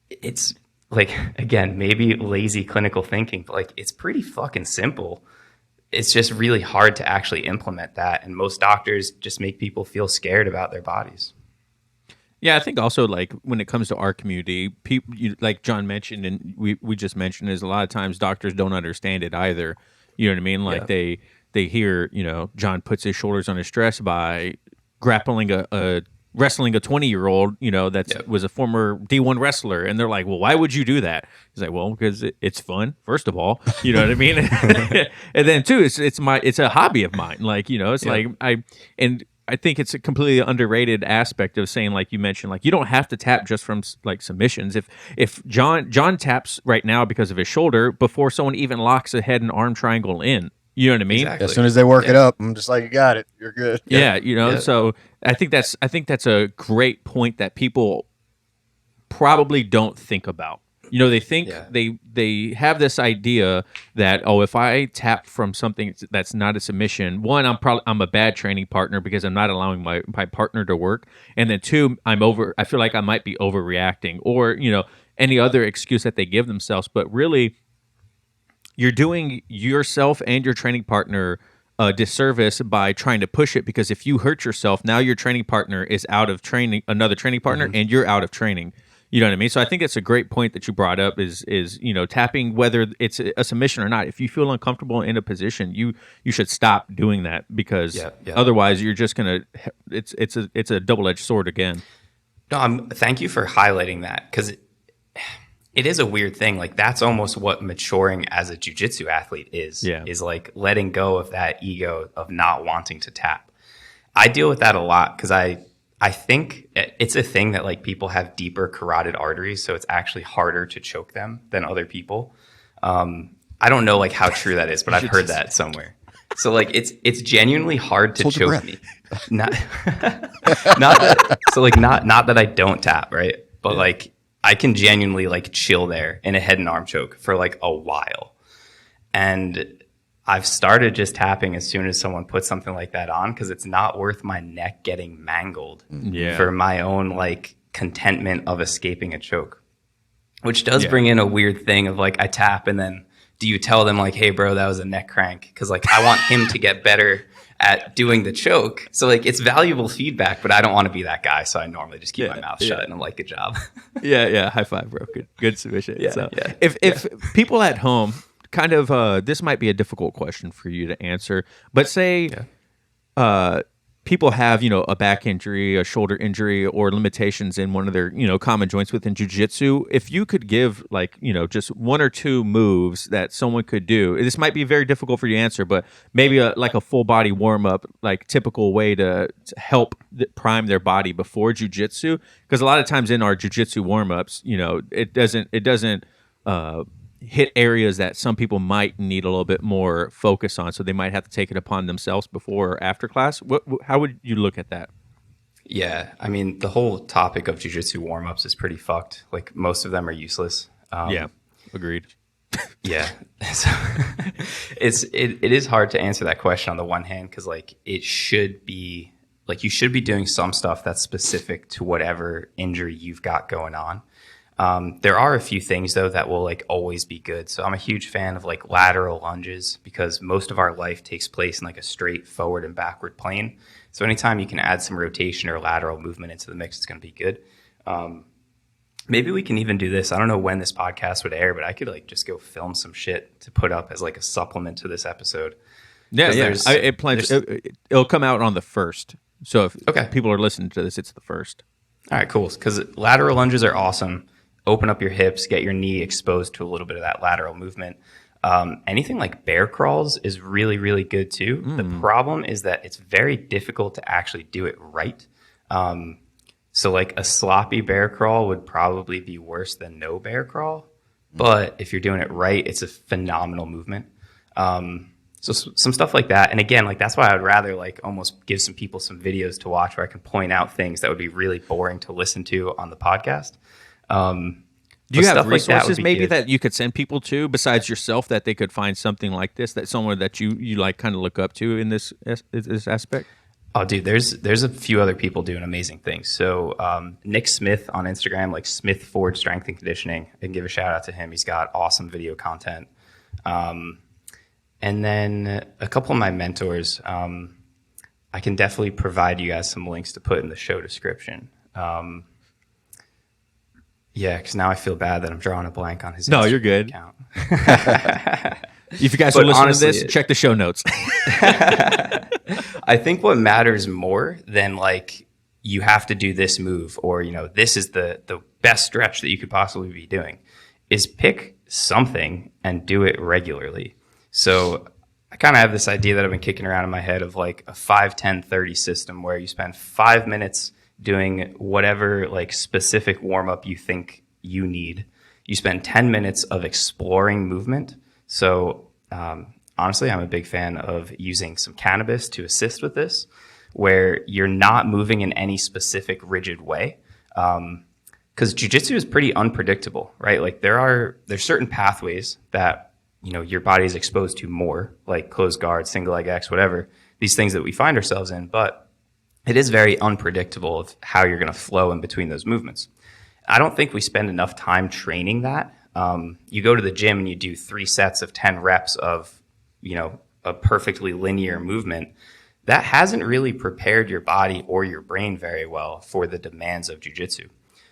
It's like, again, maybe lazy clinical thinking, but like it's pretty fucking simple. It's just really hard to actually implement that. And most doctors just make people feel scared about their bodies. Yeah, I think also like when it comes to our community, people like John mentioned, and we just mentioned, is a lot of times doctors don't understand it either. You know what I mean? Like they hear, John puts his shoulders on his stress by grappling wrestling a 20-year-old, that was a former D1 wrestler, and they're like, well, why would you do that? He's like, well, because it's fun, first of all, you know what I mean? And then two, it's a hobby of mine. Like, it's like I think it's a completely underrated aspect of saying, like you mentioned, like you don't have to tap just from like submissions. If John taps right now because of his shoulder before someone even locks a head and arm triangle in, you know what I mean? Exactly. As soon as they work it up, I'm just like, you got it, you're good. Yeah, so I think that's a great point that people probably don't think about. They think they have this idea that, if I tap from something that's not a submission, one, I'm a bad training partner because I'm not allowing my partner to work, and then two, I feel like I might be overreacting, or any other excuse that they give themselves. But really, you're doing yourself and your training partner a disservice by trying to push it, because if you hurt yourself, now your training partner is out of training another training partner, and you're out of training. You know what I mean? So I think it's a great point that you brought up is tapping, whether it's a submission or not. If you feel uncomfortable in a position, you should stop doing that, because otherwise you're just gonna it's a double-edged sword again. No, thank you for highlighting that, because it is a weird thing. Like that's almost what maturing as a jiu-jitsu athlete is. Is like letting go of that ego of not wanting to tap. I deal with that a lot because I think it's a thing that like people have deeper carotid arteries, so it's actually harder to choke them than other people. I don't know like how true that is, but I've heard that somewhere. So like it's genuinely hard to choke me. Not that I don't tap, right? But like I can genuinely like chill there in a head and arm choke for like a while. And I've started just tapping as soon as someone puts something like that on, because it's not worth my neck getting mangled for my own like contentment of escaping a choke, which does bring in a weird thing of like I tap, and then do you tell them like, hey bro, that was a neck crank? Because like I want him to get better at doing the choke. So like it's valuable feedback, but I don't want to be that guy. So I normally just keep my mouth shut and I'm like, good job. High five, bro. Good submission. If people at home, kind of, this might be a difficult question for you to answer, but say people have, a back injury, a shoulder injury, or limitations in one of their, common joints within jiu-jitsu. If you could give like, just one or two moves that someone could do, this might be very difficult for you to answer, but maybe like a full body warm up, like typical way to help prime their body before jiu-jitsu. Because a lot of times in our jiu-jitsu warm ups, it doesn't hit areas that some people might need a little bit more focus on, so they might have to take it upon themselves before or after class. How would you look at that? Yeah, I mean, the whole topic of jiu-jitsu warm-ups is pretty fucked. Like most of them are useless. Agreed. So it is hard to answer that question on the one hand, because like it should be like you should be doing some stuff that's specific to whatever injury you've got going on. There are a few things though that will like always be good. So I'm a huge fan of like lateral lunges, because most of our life takes place in like a straight forward and backward plane. So anytime you can add some rotation or lateral movement into the mix, it's going to be good. Maybe we can even do this. I don't know when this podcast would air, but I could like just go film some shit to put up as like a supplement to this episode. It'll come out on the 1st. So if people are listening to this, it's the 1st. All right, cool. Because lateral lunges are awesome. Open up your hips, get your knee exposed to a little bit of that lateral movement. Anything like bear crawls is really, really good too. The problem is that it's very difficult to actually do it right. So like a sloppy bear crawl would probably be worse than no bear crawl. But if you're doing it right, it's a phenomenal movement. So some stuff like that. And again, like that's why I would rather like almost give some people some videos to watch where I can point out things that would be really boring to listen to on the podcast. Do you have resources maybe that you could send people to besides yourself that they could find something like this, that someone that you like kind of look up to in this aspect? Oh, dude, there's a few other people doing amazing things. So Nick Smith on Instagram, like Smith Ford Strength and Conditioning, I can give a shout out to him. He's got awesome video content. And then a couple of my mentors, I can definitely provide you guys some links to put in the show description. Yeah, because now I feel bad that I'm drawing a blank on his Instagram you're good. Account. If you guys are listening to this, check the show notes. I think what matters more than like you have to do this move or, you know, this is the best stretch that you could possibly be doing is pick something and do it regularly. So I kind of have this idea that I've been kicking around in my head of like a 5-10-30 system where you spend 5 minutes doing whatever like specific warm up you think you need. You spend 10 minutes of exploring movement. So honestly, I'm a big fan of using some cannabis to assist with this, where you're not moving in any specific rigid way. Because jiu-jitsu is pretty unpredictable, right? Like there's certain pathways that, you know, your body is exposed to more, like closed guard, single leg X, whatever, these things that we find ourselves in. But it is very unpredictable of how you're going to flow in between those movements. I don't think we spend enough time training that. You go to the gym and you do 3 sets of 10 reps of, you know, a perfectly linear movement. That hasn't really prepared your body or your brain very well for the demands of jiu-jitsu.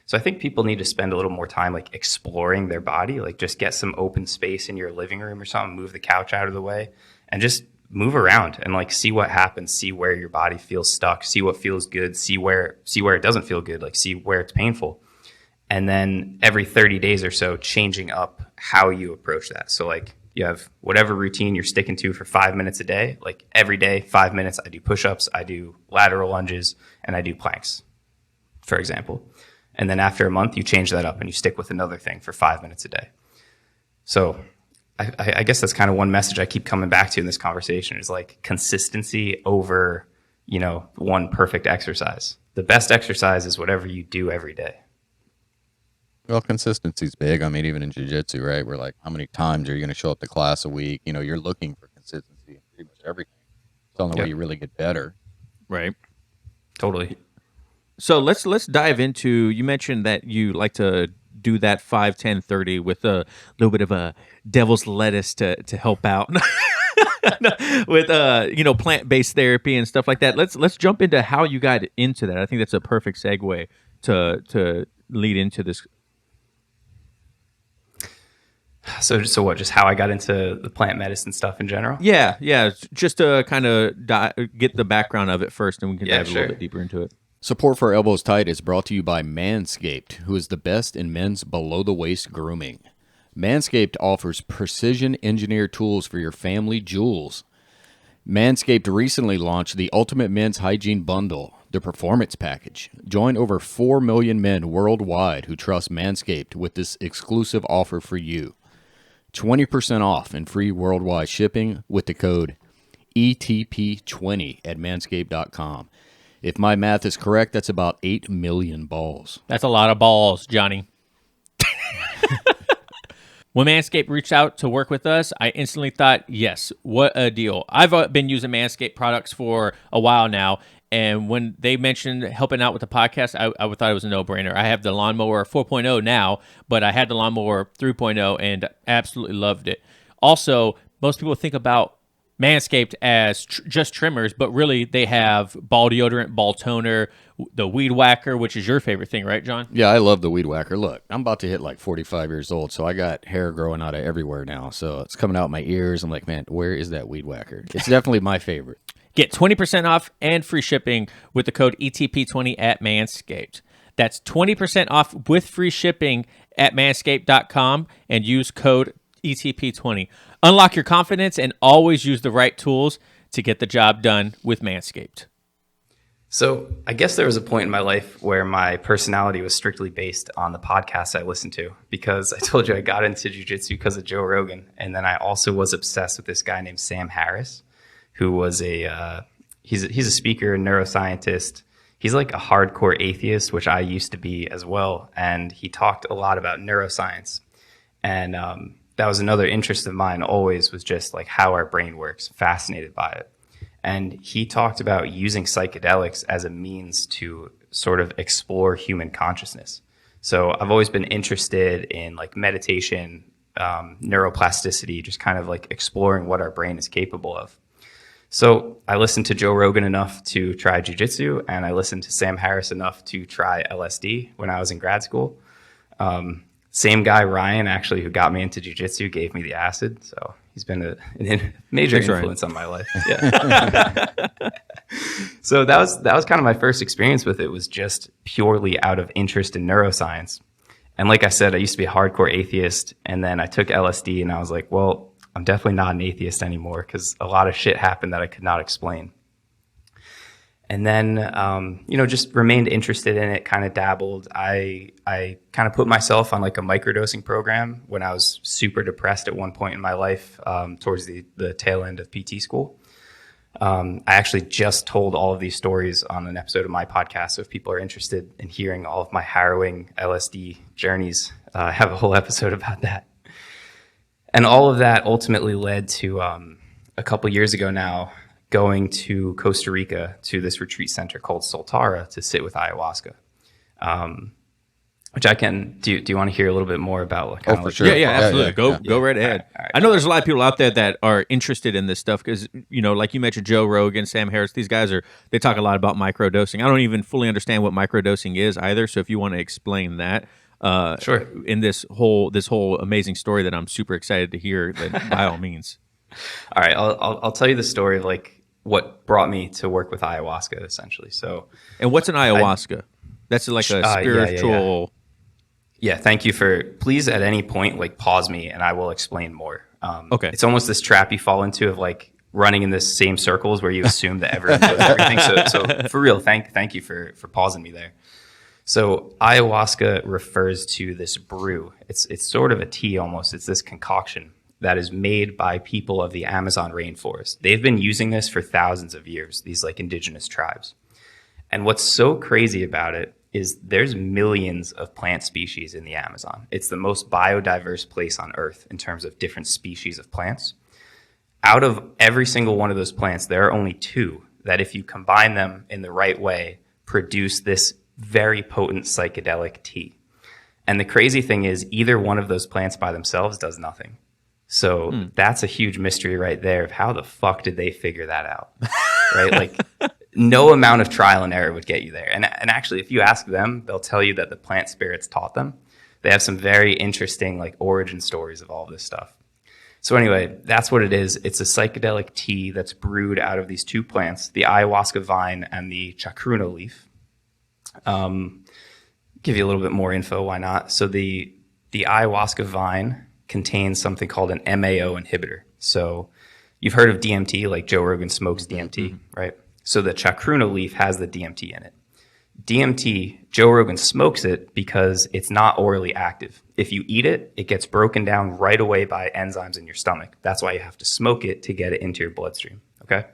So I think people need to spend a little more time like exploring their body, like just get some open space in your living room or something, move the couch out of the way and just move around and like see what happens, see where your body feels stuck, see what feels good, see where it doesn't feel good, like see where it's painful. And then every 30 days or so, changing up how you approach that. So like you have whatever routine you're sticking to for 5 minutes a day, like every day, 5 minutes, I do push-ups, I do lateral lunges, and I do planks, for example. And then after a month, you change that up and you stick with another thing for 5 minutes a day. So I guess that's kind of one message I keep coming back to in this conversation is like consistency over, you know, one perfect exercise. The best exercise is whatever you do every day. Well, consistency is big. I mean, even in jiu-jitsu, right? We're like, how many times are you going to show up to class a week? You know, you're looking for consistency in pretty much everything. It's the only way you really get better. Right. Totally. So let's dive into, you mentioned that you like to do that 5-10-30 with a little bit of a devil's lettuce to help out with you know, plant-based therapy and stuff like that. Let's jump into how you got into that. I think that's a perfect segue to lead into this. So what? Just how I got into the plant medicine stuff in general? Yeah. Just to kind of get the background of it first, and we can dive a little bit deeper into it. Support for Elbows Tight is brought to you by Manscaped, who is the best in men's below-the-waist grooming. Manscaped offers precision-engineered tools for your family jewels. Manscaped recently launched the Ultimate Men's Hygiene Bundle, the Performance Package. Join over 4 million men worldwide who trust Manscaped with this exclusive offer for you. 20% off and free worldwide shipping with the code ETP20 at manscaped.com. If my math is correct, that's about 8 million balls. That's a lot of balls, Johnny. When Manscaped reached out to work with us, I instantly thought, yes, what a deal. I've been using Manscaped products for a while now, and when they mentioned helping out with the podcast, I thought it was a no-brainer. I have the Lawnmower 4.0 now, but I had the Lawnmower 3.0 and absolutely loved it. Also, most people think about Manscaped as just trimmers, but really they have ball deodorant, ball toner, the weed whacker, which is your favorite thing, right, John? Yeah, I love the weed whacker. Look, I'm about to hit like 45 years old, so I got hair growing out of everywhere now. So it's coming out my ears. I'm like, man, where is that weed whacker? It's definitely my favorite. Get 20% off and free shipping with the code ETP20 at Manscaped. That's 20% off with free shipping at manscaped.com and use code ETP20. Unlock your confidence and always use the right tools to get the job done with Manscaped. So I guess there was a point in my life where my personality was strictly based on the podcasts I listened to, because I told you I got into jiu-jitsu because of Joe Rogan. And then I also was obsessed with this guy named Sam Harris, who was he's a speaker, a neuroscientist. He's like a hardcore atheist, which I used to be as well. And he talked a lot about neuroscience. And that was another interest of mine always, was just like how our brain works, fascinated by it. And he talked about using psychedelics as a means to sort of explore human consciousness. So I've always been interested in like meditation, neuroplasticity, just kind of like exploring what our brain is capable of. So I listened to Joe Rogan enough to try jiu-jitsu, and I listened to Sam Harris enough to try LSD when I was in grad school. Same guy, Ryan, actually, who got me into jiu-jitsu, gave me the acid. So he's been a major influence on my life. Yeah. So that was kind of my first experience with it, was just purely out of interest in neuroscience. And like I said, I used to be a hardcore atheist, and then I took LSD, and I was like, well, I'm definitely not an atheist anymore, because a lot of shit happened that I could not explain. And then, just remained interested in it, kind of dabbled. I kind of put myself on like a microdosing program when I was super depressed at one point in my life, towards the tail end of PT school. I actually just told all of these stories on an episode of my podcast. So if people are interested in hearing all of my harrowing LSD journeys, I have a whole episode about that. And all of that ultimately led to a couple years ago now, going to Costa Rica to this retreat center called Soltara to sit with ayahuasca, which I can. Do you want to hear a little bit more about? Oh, for sure. Yeah, absolutely. Go right ahead. All right. I know there's a lot of people out there that are interested in this stuff because, like you mentioned, Joe Rogan, Sam Harris, these guys they talk a lot about microdosing. I don't even fully understand what microdosing is either. So if you want to explain that, sure. In this whole amazing story that I'm super excited to hear, then by all means. All right, I'll tell you the story of like what brought me to work with ayahuasca, essentially. So, and what's an ayahuasca? That's like a spiritual. Yeah, thank you please at any point like pause me and I will explain more. Okay. It's almost this trap you fall into of like running in the same circles where you assume that everyone knows everything. So for real, thank you for pausing me there. So ayahuasca refers to this brew. It's sort of a tea almost. It's this concoction that is made by people of the Amazon rainforest. They've been using this for thousands of years, these like indigenous tribes. And what's so crazy about it is there's millions of plant species in the Amazon. It's the most biodiverse place on Earth in terms of different species of plants. Out of every single one of those plants, there are only two that, if you combine them in the right way, produce this very potent psychedelic tea. And the crazy thing is, either one of those plants by themselves does nothing. So that's a huge mystery right there of how the fuck did they figure that out, right? Like no amount of trial and error would get you there. And actually, if you ask them, they'll tell you that the plant spirits taught them. They have some very interesting like origin stories of all of this stuff. So anyway, that's what it is. It's a psychedelic tea that's brewed out of these two plants, the ayahuasca vine and the chacruna leaf. Give you a little bit more info, why not? So the ayahuasca vine contains something called an MAO inhibitor. So you've heard of DMT, like Joe Rogan smokes DMT, right? So the chacruna leaf has the DMT in it. DMT, Joe Rogan smokes it because it's not orally active. If you eat it, it gets broken down right away by enzymes in your stomach. That's why you have to smoke it to get it into your bloodstream, okay?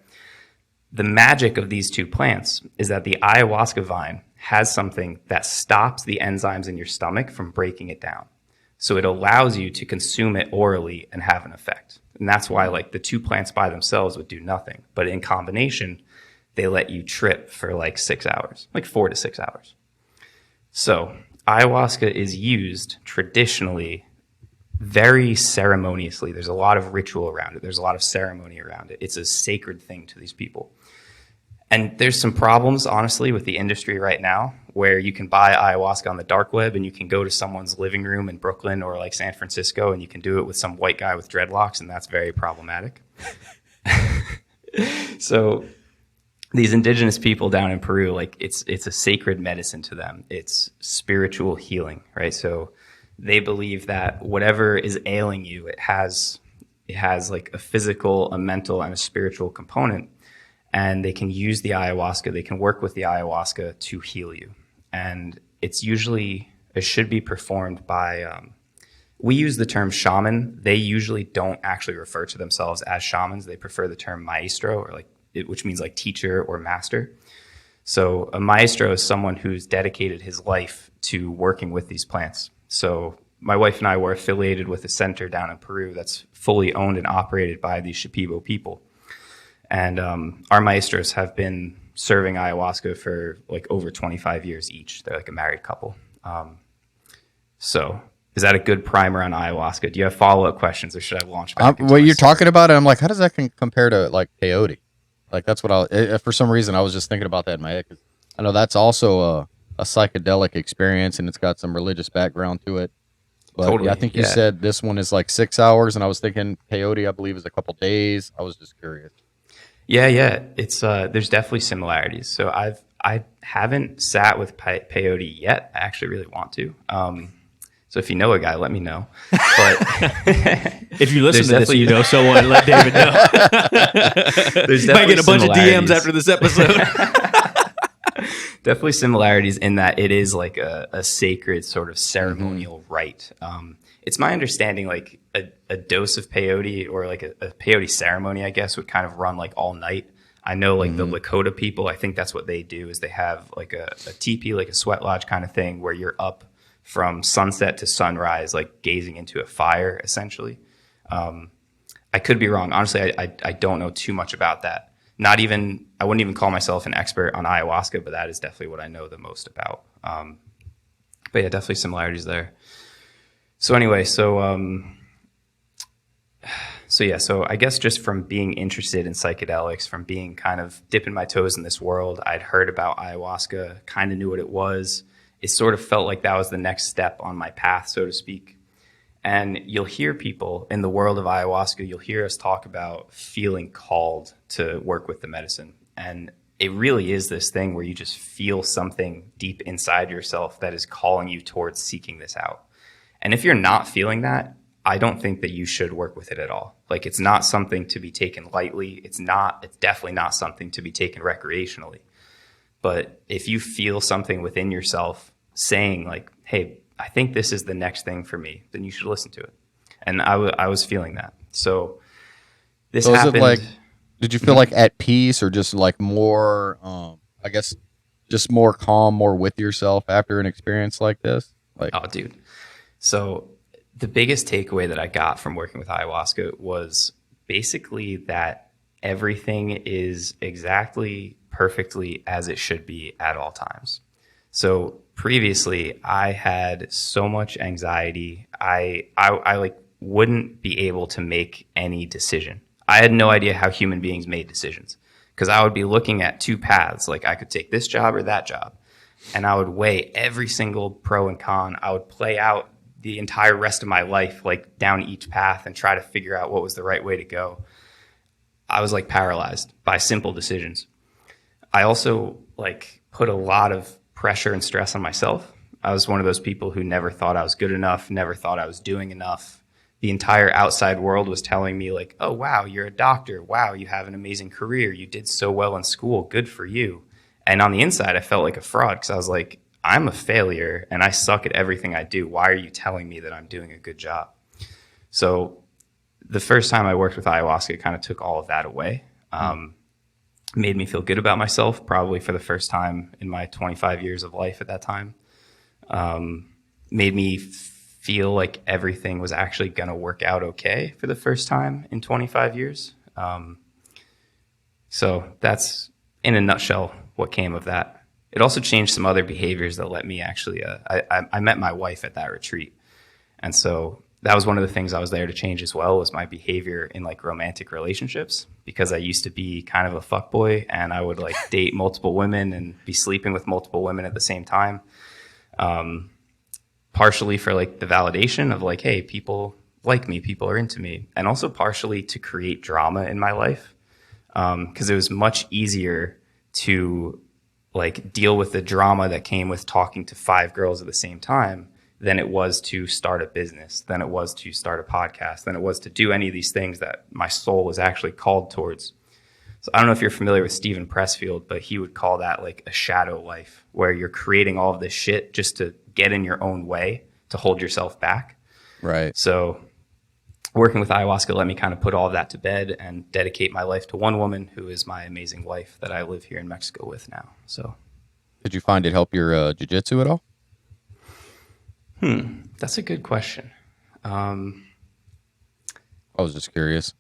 The magic of these two plants is that the ayahuasca vine has something that stops the enzymes in your stomach from breaking it down. So it allows you to consume it orally and have an effect. And that's why like the two plants by themselves would do nothing. But in combination, they let you trip for like 6 hours, like 4 to 6 hours. So ayahuasca is used traditionally very ceremoniously. There's a lot of ritual around it. There's a lot of ceremony around it. It's a sacred thing to these people. And there's some problems, honestly, with the industry right now, where you can buy ayahuasca on the dark web and you can go to someone's living room in Brooklyn or like San Francisco and you can do it with some white guy with dreadlocks, and that's very problematic. So these indigenous people down in Peru, like it's a sacred medicine to them. It's spiritual healing, right? So they believe that whatever is ailing you, it has like a physical, a mental, and a spiritual component. and they can use the ayahuasca, they can work with the ayahuasca to heal you. And it should be performed by, we use the term shaman. They usually don't actually refer to themselves as shamans. They prefer the term maestro, or which means like teacher or master. So a maestro is someone who's dedicated his life to working with these plants. So my wife and I were affiliated with a center down in Peru that's fully owned and operated by these Shipibo people. And our maestros have been serving ayahuasca for like over 25 years each. They're like a married couple. So is that a good primer on ayahuasca? Do you have follow-up questions, or should I launch back? Well, you're talking about it. I'm like, how does that compare to like peyote? Like that's what for some reason I was just thinking about that in my head, 'cause I know that's also a psychedelic experience and it's got some religious background to it. But totally, yeah, I think you said this one is like 6 hours, and I was thinking peyote, I believe, is a couple days. I was just curious. Yeah. It's there's definitely similarities. So I haven't sat with peyote yet. I actually really want to. So if you know a guy, let me know. But if you listen to this, you know someone, let David know. There's might get a bunch of DMs after this episode. Definitely similarities in that it is like a sacred sort of ceremonial rite. It's my understanding like a dose of peyote, or like a peyote ceremony, I guess, would kind of run like all night. I know like the Lakota people, I think that's what they do, is they have like a teepee, like a sweat lodge kind of thing, where you're up from sunset to sunrise, like gazing into a fire, essentially. I could be wrong. Honestly, I don't know too much about that. I wouldn't even call myself an expert on ayahuasca, but that is definitely what I know the most about. But yeah, definitely similarities there. So anyway, so I guess just from being interested in psychedelics, from being kind of dipping my toes in this world, I'd heard about ayahuasca, kind of knew what it was. It sort of felt like that was the next step on my path, so to speak. And you'll hear people in the world of ayahuasca, you'll hear us talk about feeling called to work with the medicine. And it really is this thing where you just feel something deep inside yourself that is calling you towards seeking this out. And if you're not feeling that, I don't think that you should work with it at all. Like, it's not something to be taken lightly. It's definitely not something to be taken recreationally. But if you feel something within yourself saying like, hey, I think this is the next thing for me, then you should listen to it. And I was feeling that. So this happened. Did you feel like at peace, or just like more, I guess, just more calm, more with yourself after an experience like this? Like, oh, dude. So the biggest takeaway that I got from working with ayahuasca was basically that everything is exactly perfectly as it should be at all times. So previously I had so much anxiety. I like wouldn't be able to make any decision. I had no idea how human beings made decisions, because I would be looking at two paths. Like, I could take this job or that job, and I would weigh every single pro and con. I would play out the entire rest of my life, like down each path, and try to figure out what was the right way to go. I was like paralyzed by simple decisions. I also like put a lot of pressure and stress on myself. I was one of those people who never thought I was good enough, never thought I was doing enough. The entire outside world was telling me like, oh, wow, you're a doctor. Wow, you have an amazing career. You did so well in school. Good for you. And on the inside, I felt like a fraud, because I was like, I'm a failure and I suck at everything I do. Why are you telling me that I'm doing a good job? So the first time I worked with ayahuasca, it kind of took all of that away. Made me feel good about myself, probably for the first time in my 25 years of life at that time. Made me feel like everything was actually going to work out okay for the first time in 25 years. So that's, in a nutshell, what came of that. It also changed some other behaviors that let me actually, I met my wife at that retreat. And so that was one of the things I was there to change as well, was my behavior in like romantic relationships, because I used to be kind of a fuckboy, and I would like date multiple women and be sleeping with multiple women at the same time. Partially for like the validation of like, hey, people like me, people are into me. And also partially to create drama in my life. Because it was much easier to like deal with the drama that came with talking to 5 girls at the same time than it was to start a business, than it was to start a podcast, than it was to do any of these things that my soul was actually called towards. So I don't know if you're familiar with Stephen Pressfield, but he would call that like a shadow life, where you're creating all of this shit just to get in your own way, to hold yourself back. Right. So working with ayahuasca let me kind of put all of that to bed and dedicate my life to one woman who is my amazing wife that I live here in Mexico with now. So did you find it help your jiu-jitsu at all? That's a good question. I was just curious.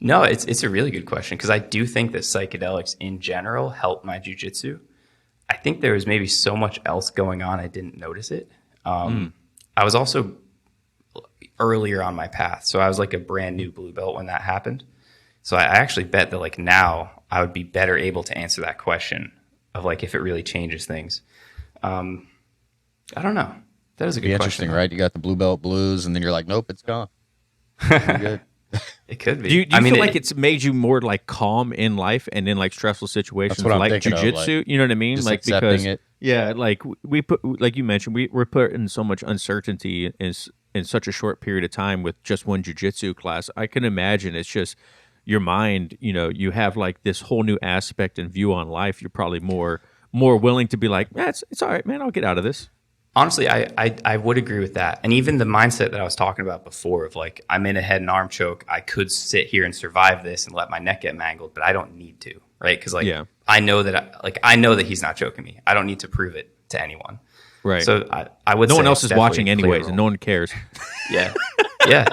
No, it's a really good question, because I do think that psychedelics in general help my jiu-jitsu. I think there was maybe so much else going on I didn't notice it. I was also earlier on my path, so I was like a brand new blue belt when that happened. So I actually bet that like now I would be better able to answer that question of like if it really changes things. I don't know. That is a good question. Interesting, right? You got the blue belt blues, and then you're like, nope, it's gone. You're good. It could be. Do you feel like it's made you more like calm in life and in like stressful situations, like jujitsu? Like, you know what I mean? Just like because it. Yeah, like we put, like you mentioned, we're put in so much uncertainty in such a short period of time with just one jujitsu class. I can imagine it's just your mind. You know, you have like this whole new aspect and view on life. You're probably more willing to be like, it's all right, man. I'll get out of this. Honestly, I would agree with that. And even the mindset that I was talking about before of like, I'm in a head and arm choke. I could sit here and survive this and let my neck get mangled, but I don't need to, right? Because like, I know that he's not choking me. I don't need to prove it to anyone. Right. So I would say no one else is watching anyways, and no one cares. Yeah. Yeah.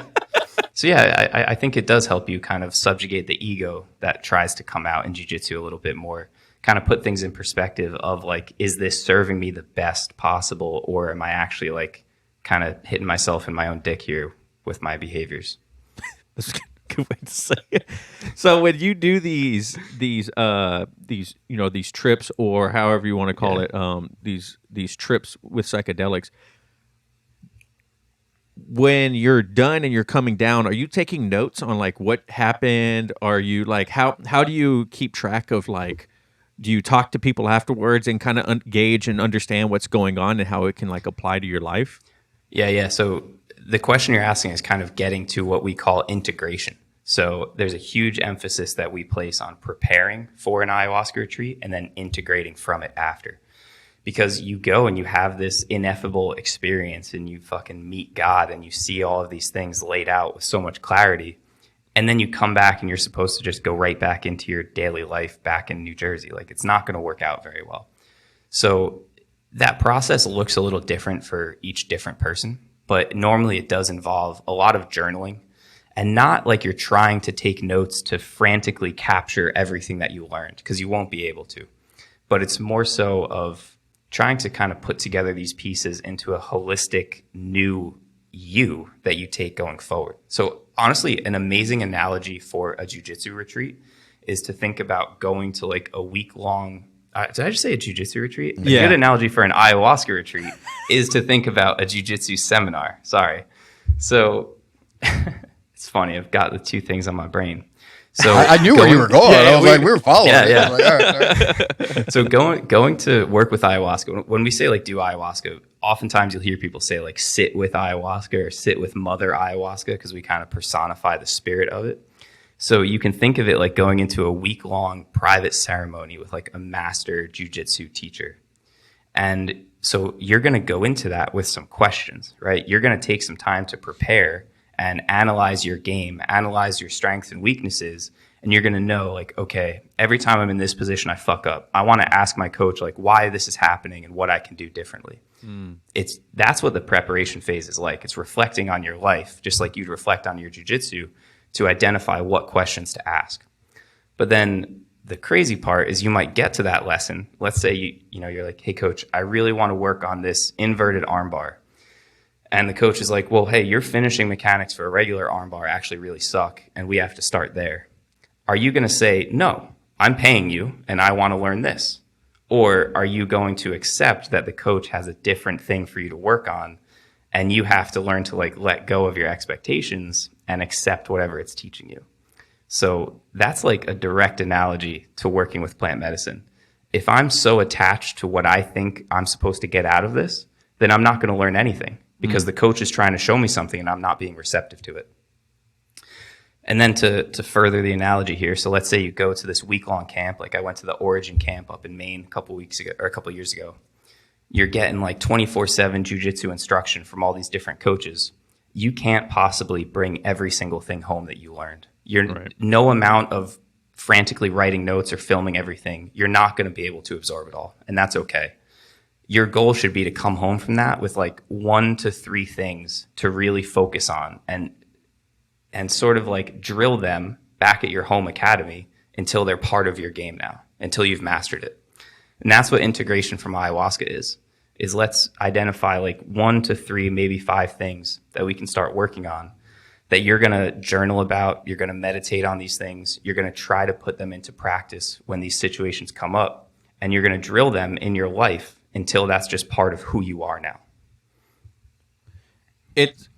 So yeah, I think it does help you kind of subjugate the ego that tries to come out in jiu-jitsu a little bit more. Kind of put things in perspective of like, is this serving me the best possible, or am I actually like kind of hitting myself in my own dick here with my behaviors? That's a good way to say it. So when you do these these trips, or however you want to call it, these trips with psychedelics, when you're done and you're coming down, are you taking notes on like what happened? Are you like how do you keep track of like? Do you talk to people afterwards and kind of gauge and understand what's going on and how it can like apply to your life? Yeah. So the question you're asking is kind of getting to what we call integration. So there's a huge emphasis that we place on preparing for an ayahuasca retreat and then integrating from it after. Because you go and you have this ineffable experience and you fucking meet God and you see all of these things laid out with so much clarity. And then you come back and you're supposed to just go right back into your daily life back in New Jersey. Like, it's not going to work out very well. So that process looks a little different for each different person, but normally it does involve a lot of journaling, and not like you're trying to take notes to frantically capture everything that you learned, because you won't be able to. But it's more so of trying to kind of put together these pieces into a holistic new you that you take going forward. So honestly, an amazing analogy for a jiu-jitsu retreat is to think about going to like a week-long, did I just say a jiu-jitsu retreat? A good analogy for an ayahuasca retreat is to think about a jiu-jitsu seminar. Sorry. So it's funny, I've got the two things on my brain. So I knew where you were going. I was like, we were following. Yeah. Like, all right. So going to work with ayahuasca, when we say like do ayahuasca, oftentimes you'll hear people say like sit with ayahuasca or sit with Mother Ayahuasca, because we kind of personify the spirit of it. So you can think of it like going into a week-long private ceremony with like a master jiu-jitsu teacher. And so you're going to go into that with some questions, right? You're going to take some time to prepare and analyze your game, analyze your strengths and weaknesses. And you're going to know like, okay, every time I'm in this position, I fuck up. I want to ask my coach like why this is happening and what I can do differently. That's what the preparation phase is like. It's reflecting on your life, just like you'd reflect on your jiu-jitsu, to identify what questions to ask. But then the crazy part is you might get to that lesson. Let's say you're like, hey coach, I really want to work on this inverted armbar. And the coach is like, well, hey, your finishing mechanics for a regular armbar actually really suck, and we have to start there. Are you going to say, no, I'm paying you and I want to learn this? Or are you going to accept that the coach has a different thing for you to work on, and you have to learn to like let go of your expectations and accept whatever it's teaching you? So that's like a direct analogy to working with plant medicine. If I'm so attached to what I think I'm supposed to get out of this, then I'm not going to learn anything, because the coach is trying to show me something and I'm not being receptive to it. And then to further the analogy here, so let's say you go to this week-long camp, like I went to the Origin camp up in Maine a couple years ago. You're getting like 24/7 jiu-jitsu instruction from all these different coaches. You can't possibly bring every single thing home that you learned. No amount of frantically writing notes or filming everything, you're not going to be able to absorb it all, and that's okay. Your goal should be to come home from that with like 1 to 3 things to really focus on and sort of like drill them back at your home academy until they're part of your game now, until you've mastered it. And that's what integration from ayahuasca is let's identify like 1 to 3, maybe 5 things that we can start working on, that you're going to journal about, you're going to meditate on these things, you're going to try to put them into practice when these situations come up, and you're going to drill them in your life until that's just part of who you are now. It's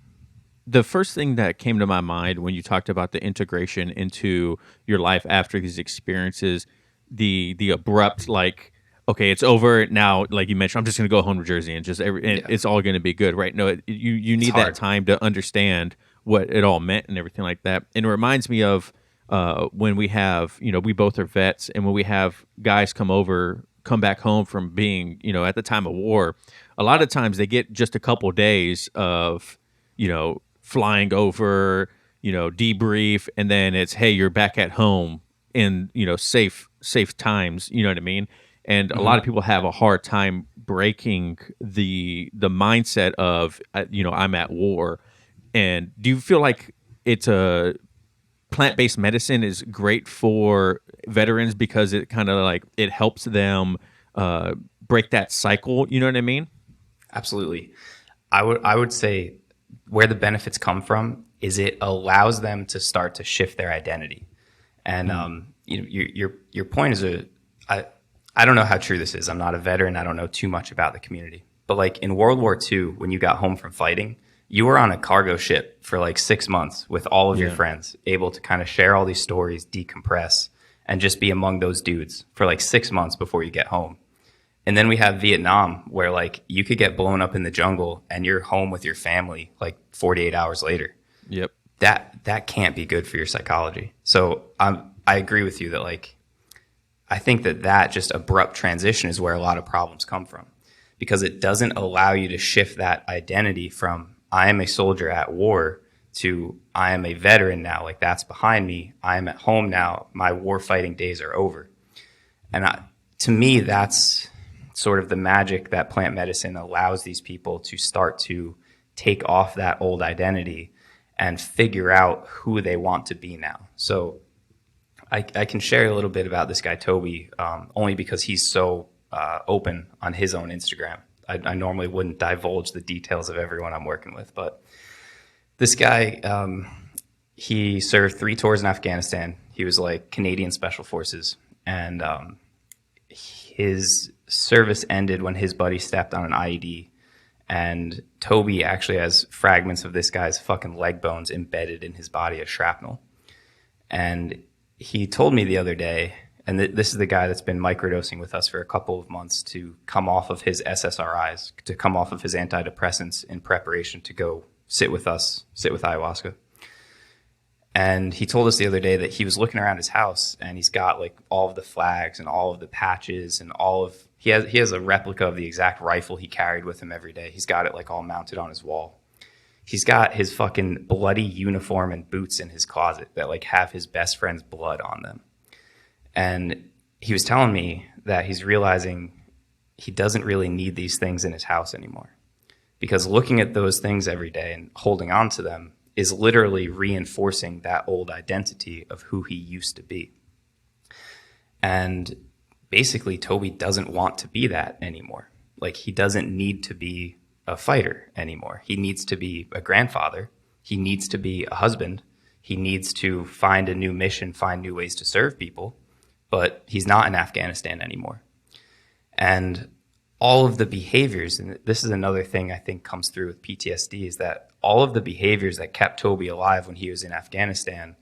the first thing that came to my mind when you talked about the integration into your life after these experiences, the abrupt, like, okay, it's over now. Like you mentioned, I'm just going to go home to Jersey and it's all going to be good, right? No, you need that time to understand what it all meant and everything like that. And it reminds me of when we have, we both are vets, and when we have guys come back home from being, at the time of war, a lot of times they get just a couple days of, flying over, debrief, and then it's, hey, you're back at home in, safe times, you know what I mean? And a lot of people have a hard time breaking the mindset of, I'm at war. And do you feel like it's a plant-based medicine is great for veterans because it kind of like it helps them break that cycle? You know what I mean? Absolutely. I would say where the benefits come from is it allows them to start to shift their identity. And your point is I don't know how true this is. I'm not a veteran. I don't know too much about the community. But like in World War II, when you got home from fighting, you were on a cargo ship for like 6 months with all of your friends, able to kind of share all these stories, decompress, and just be among those dudes for like 6 months before you get home. And then we have Vietnam, where like you could get blown up in the jungle and you're home with your family like 48 hours later. Yep. That can't be good for your psychology. So I agree with you that like I think that just abrupt transition is where a lot of problems come from, because it doesn't allow you to shift that identity from I am a soldier at war to I am a veteran now. Like that's behind me. I am at home now. My war fighting days are over. And to me, that's sort of the magic that plant medicine allows these people to start to take off that old identity and figure out who they want to be now. So I can share a little bit about this guy, Toby, only because he's so open on his own Instagram. I normally wouldn't divulge the details of everyone I'm working with, but this guy, he served 3 tours in Afghanistan. He was like Canadian Special Forces, and his service ended when his buddy stepped on an IED, and Toby actually has fragments of this guy's fucking leg bones embedded in his body as shrapnel. And he told me the other day, and this is the guy that's been microdosing with us for a couple of months to come off of his SSRIs, to come off of his antidepressants in preparation to go sit with ayahuasca. And he told us the other day that he was looking around his house and he's got like all of the flags and all of the patches and he has a replica of the exact rifle he carried with him every day. He's got it like all mounted on his wall. He's got his fucking bloody uniform and boots in his closet that like have his best friend's blood on them. And he was telling me that he's realizing he doesn't really need these things in his house anymore, because looking at those things every day and holding on to them is literally reinforcing that old identity of who he used to be. And basically, Toby doesn't want to be that anymore. Like, he doesn't need to be a fighter anymore. He needs to be a grandfather. He needs to be a husband. He needs to find a new mission, find new ways to serve people. But he's not in Afghanistan anymore. And all of the behaviors, and this is another thing I think comes through with PTSD, is that all of the behaviors that kept Toby alive when he was in Afghanistan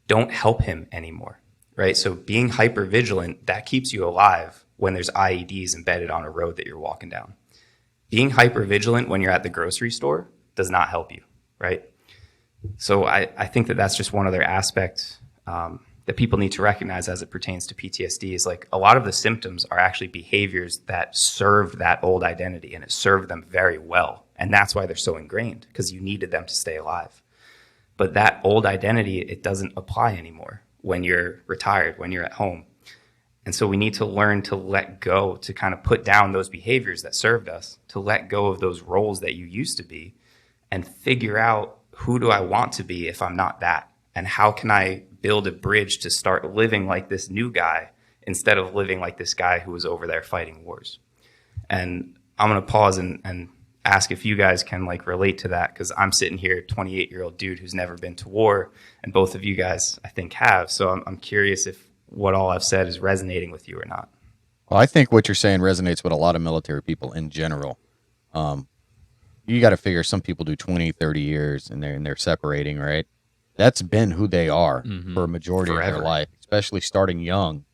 don't help him anymore, right? So being hypervigilant, that keeps you alive when there's IEDs embedded on a road that you're walking down. Being hypervigilant when you're at the grocery store does not help you, right? So I think that that's just one other aspect that people need to recognize as it pertains to PTSD is like a lot of the symptoms are actually behaviors that served that old identity, and it served them very well. And that's why they're so ingrained, because you needed them to stay alive. But that old identity, it doesn't apply anymore when you're retired, when you're at home. And so we need to learn to let go, to kind of put down those behaviors that served us, to let go of those roles that you used to be, and figure out, who do I want to be if I'm not that? And how can I build a bridge to start living like this new guy instead of living like this guy who was over there fighting wars? And I'm going to pause and ask if you guys can like relate to that, because I'm sitting here, 28-year-old dude who's never been to war, and both of you guys, I think, have. So I'm curious if what all I've said is resonating with you or not. Well, I think what you're saying resonates with a lot of military people in general. You got to figure some people do 20, 30 years and they're separating, right? That's been who they are for a majority of their life, especially starting young.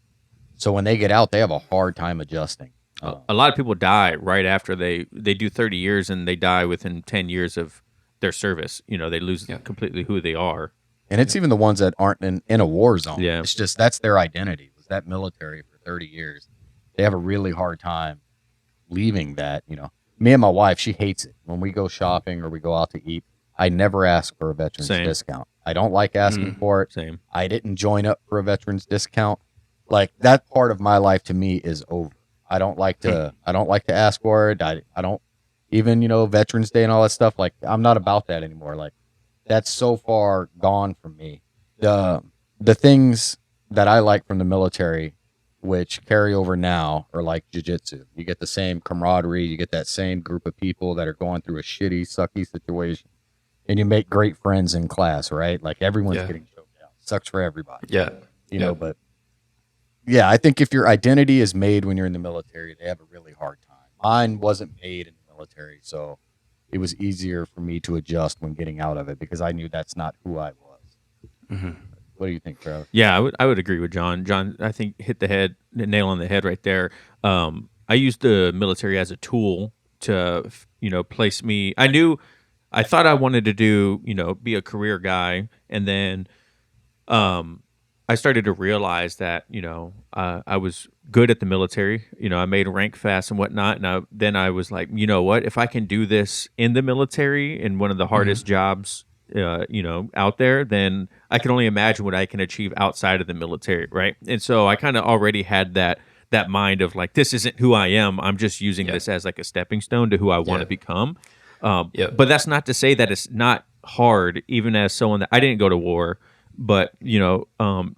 So when they get out, they have a hard time adjusting. A lot of people die right after they do 30 years, and they die within 10 years of their service. You know, they lose completely who they are. And it's even the ones that aren't in a war zone. Yeah. It's just that's their identity, was that military for 30 years. They have a really hard time leaving that, you know. Me and my wife, she hates it. When we go shopping or we go out to eat, I never ask for a veteran's discount. I don't like asking for it. Same. I didn't join up for a veteran's discount. Like, that part of my life to me is over. I don't like to ask for it. I don't even, you know, Veterans Day and all that stuff. Like, I'm not about that anymore. Like, that's so far gone from me. The things that I like from the military, which carry over now, are like jiu-jitsu. You get the same camaraderie. You get that same group of people that are going through a shitty, sucky situation. And you make great friends in class, right? Like, everyone's getting choked out. Sucks for everybody. Yeah. You know, but yeah, I think if your identity is made when you're in the military, they have a really hard time. Mine wasn't made in the military, so it was easier for me to adjust when getting out of it, because I knew that's not who I was. What do you think, Travis? Yeah, I would agree with John. John, I think, hit the nail on the head right there. I used the military as a tool to, you know, place me. I thought I wanted to do, you know, be a career guy, and then I started to realize that, you know, I was good at the military. You know, I made rank fast and whatnot. And then I was like, you know what? If I can do this in the military, in one of the hardest jobs, you know, out there, then I can only imagine what I can achieve outside of the military, right? And so I kind of already had that mind of like, this isn't who I am. I'm just using this as like a stepping stone to who I want to become. But that's not to say that it's not hard, even as someone that I didn't go to war. But, you know,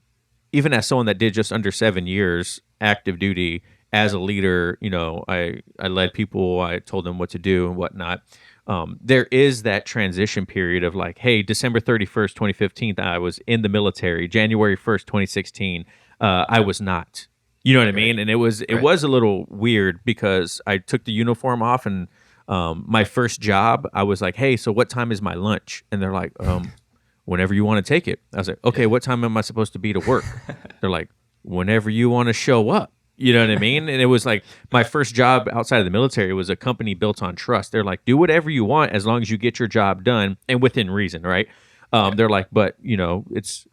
even as someone that did just under 7 years active duty as a leader, you know, I led people, I told them what to do and whatnot. There is that transition period of like, hey, December 31st, 2015, I was in the military. January 1st, 2016, I was not. You know what I mean? And it was a little weird, because I took the uniform off, and my first job, I was like, hey, so what time is my lunch? And they're like, whenever you want to take it. I was like, okay, what time am I supposed to be to work? They're like, whenever you want to show up. You know what I mean? And it was like, my first job outside of the military was a company built on trust. They're like, do whatever you want as long as you get your job done and within reason, right? They're like, but you know, it's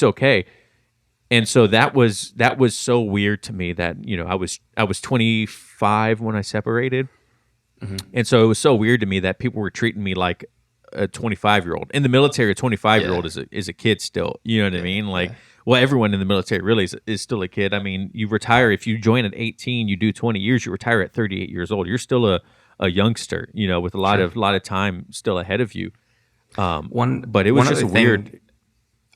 okay. And so that was so weird to me that, you know, I was 25 when I separated. And so it was so weird to me that people were treating me like a 25-year-old. In the military, a 25-year-old is a kid still. You know what I mean? Like, well, everyone in the military really is still a kid. I mean, you retire, if you join at 18, you do 20 years, you retire at 38 years old. You're still a youngster, you know, with a lot of time still ahead of you. But it was just weird.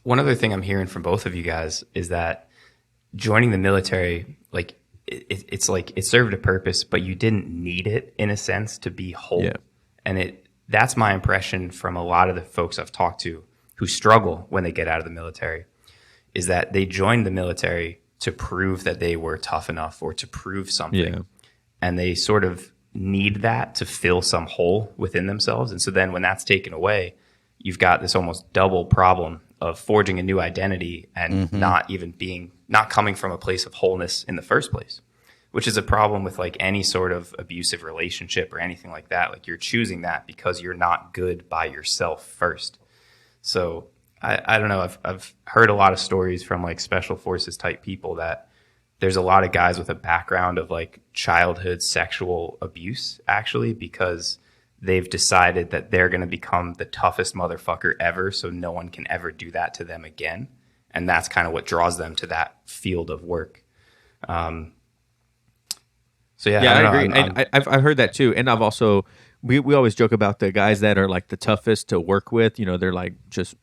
One other thing I'm hearing from both of you guys is that joining the military, like, it's like it served a purpose, but you didn't need it, in a sense, to be whole. And that's my impression from a lot of the folks I've talked to who struggle when they get out of the military, is that they joined the military to prove that they were tough enough, or to prove something. And they sort of need that to fill some hole within themselves. And so then when that's taken away, you've got this almost double problem of forging a new identity and not coming from a place of wholeness in the first place, which is a problem with like any sort of abusive relationship or anything like that. Like, you're choosing that because you're not good by yourself first. So I don't know. I've heard a lot of stories from like special forces type people that there's a lot of guys with a background of like childhood sexual abuse, actually, because they've decided that they're going to become the toughest motherfucker ever, so no one can ever do that to them again. And that's kind of what draws them to that field of work. So yeah, I agree. And I've heard that too. And I've also, we always joke about the guys that are like the toughest to work with. You know, they're like just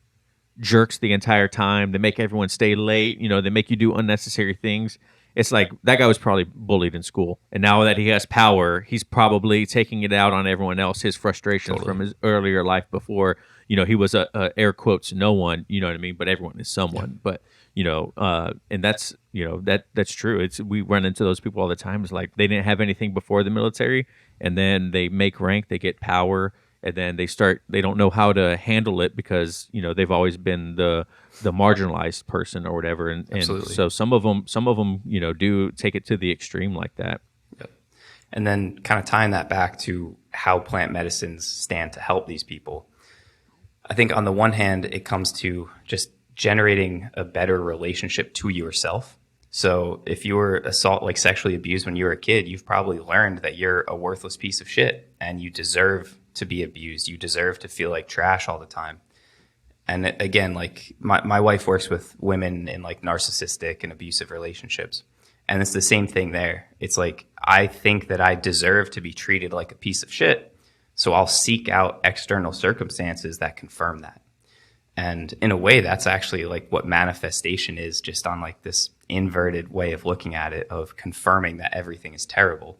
jerks the entire time. They make everyone stay late. You know, they make you do unnecessary things. It's like that guy was probably bullied in school, and now that he has power, he's probably taking it out on everyone else. His frustrations from his earlier life before, you know, he was a air quotes no one. You know what I mean? But everyone is someone. But you know, and that's, you know, that's true. We run into those people all the time. It's like they didn't have anything before the military, and then they make rank, they get power, and then they don't know how to handle it because, you know, they've always been the marginalized person or whatever, and so some of them, you know, do take it to the extreme like that. Yep. And then kind of tying that back to how plant medicines stand to help these people, I think on the one hand it comes to just generating a better relationship to yourself. So if you were sexually abused when you were a kid, you've probably learned that you're a worthless piece of shit and you deserve to be abused. You deserve to feel like trash all the time. And again, like my wife works with women in like narcissistic and abusive relationships. And it's the same thing there. It's like, I think that I deserve to be treated like a piece of shit. So I'll seek out external circumstances that confirm that. And in a way, that's actually like what manifestation is, just on like this inverted way of looking at it, of confirming that everything is terrible.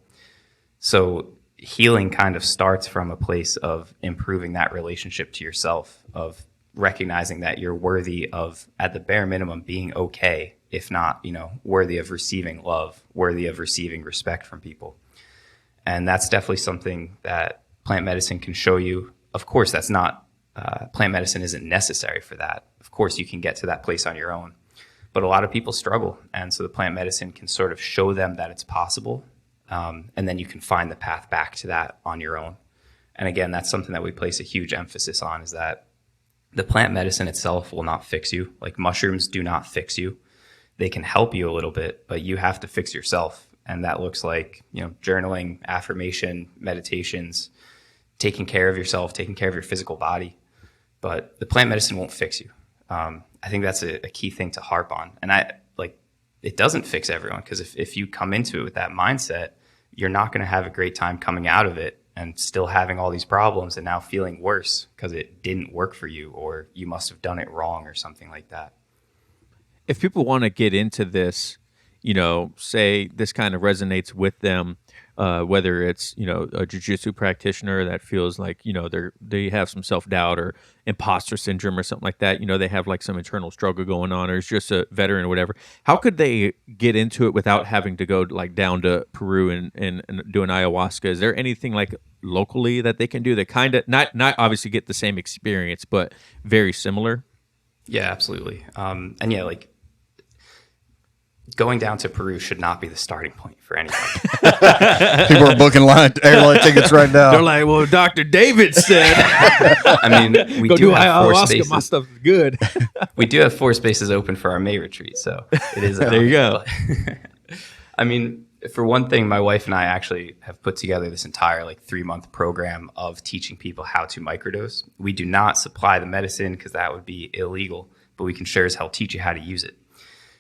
So healing kind of starts from a place of improving that relationship to yourself, of recognizing that you're worthy of, at the bare minimum, being okay, if not, you know, worthy of receiving love, worthy of receiving respect from people. And that's definitely something that plant medicine can show you. Of course, that's not, plant medicine isn't necessary for that. Of course, you can get to that place on your own, but a lot of people struggle. And so the plant medicine can sort of show them that it's possible. And then you can find the path back to that on your own. And again, that's something that we place a huge emphasis on, is that the plant medicine itself will not fix you. Like mushrooms do not fix you. They can help you a little bit, but you have to fix yourself. And that looks like, you know, journaling, affirmation, meditations, taking care of yourself, taking care of your physical body. But the plant medicine won't fix you. I think that's a key thing to harp on. And it doesn't fix everyone, because if you come into it with that mindset, you're not going to have a great time coming out of it and still having all these problems and now feeling worse because it didn't work for you, or you must have done it wrong or something like that. If people want to get into this, you know, say this kind of resonates with them, whether it's, you know, a jiu-jitsu practitioner that feels like, you know, they have some self-doubt or imposter syndrome or something like that, you know, they have like some internal struggle going on, or is just a veteran or whatever, how could they get into it without having to go like down to Peru and do an ayahuasca? Is there anything like locally that they can do that kind of not obviously get the same experience, but very similar? Yeah, absolutely. And yeah, like going down to Peru should not be the starting point for anyone. People are booking airline tickets right now. They're like, well, Dr. David said. I mean, we do have 4 spaces. My stuff is good. We do have 4 spaces open for our May retreat, so it is. There you go. I mean, for one thing, my wife and I actually have put together this entire like 3-month program of teaching people how to microdose. We do not supply the medicine because that would be illegal, but we can sure as hell teach you how to use it.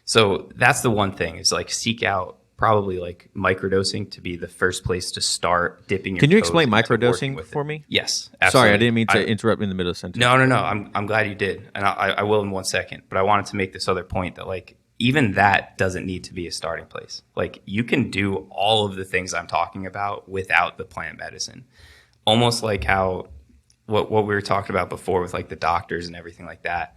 So that's the one thing, is like seek out probably like microdosing to be the first place to start dipping your toes. Can you explain microdosing for me? Yes, absolutely. Sorry, I didn't mean to interrupt in the middle of the sentence. No. I'm glad you did. And I will in one second. But I wanted to make this other point that like even that doesn't need to be a starting place. Like you can do all of the things I'm talking about without the plant medicine. Almost like how what we were talking about before with like the doctors and everything like that.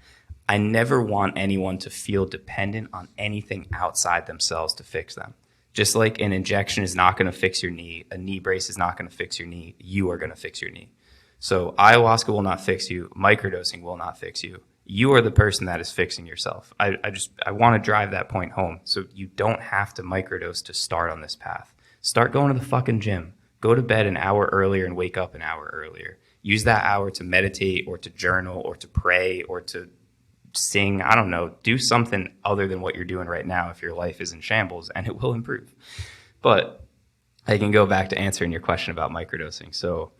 I never want anyone to feel dependent on anything outside themselves to fix them. Just like an injection is not going to fix your knee, a knee brace is not going to fix your knee, you are going to fix your knee. So ayahuasca will not fix you, microdosing will not fix you. You are the person that is fixing yourself. I want to drive that point home. So you don't have to microdose to start on this path. Start going to the fucking gym. Go to bed an hour earlier and wake up an hour earlier. Use that hour to meditate or to journal or to pray or to sing. I don't know. Do something other than what you're doing right now if your life is in shambles, and it will improve. But I can go back to answering your question about microdosing. So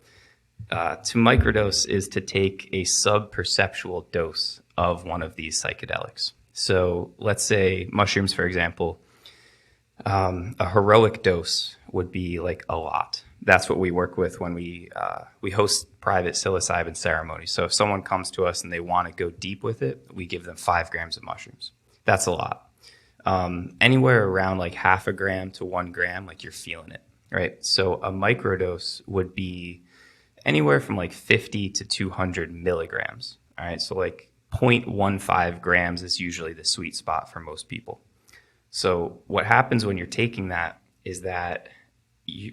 to microdose is to take a sub-perceptual dose of one of these psychedelics. So let's say mushrooms, for example, a heroic dose would be like a lot. That's what we work with when we host private psilocybin ceremonies. So if someone comes to us and they want to go deep with it, we give them 5 grams of mushrooms. That's a lot. Anywhere around like 0.5 gram to 1 gram, like you're feeling it, right? So a microdose would be anywhere from like 50 to 200 milligrams. All right. So like 0.15 grams is usually the sweet spot for most people. So what happens when you're taking that is that,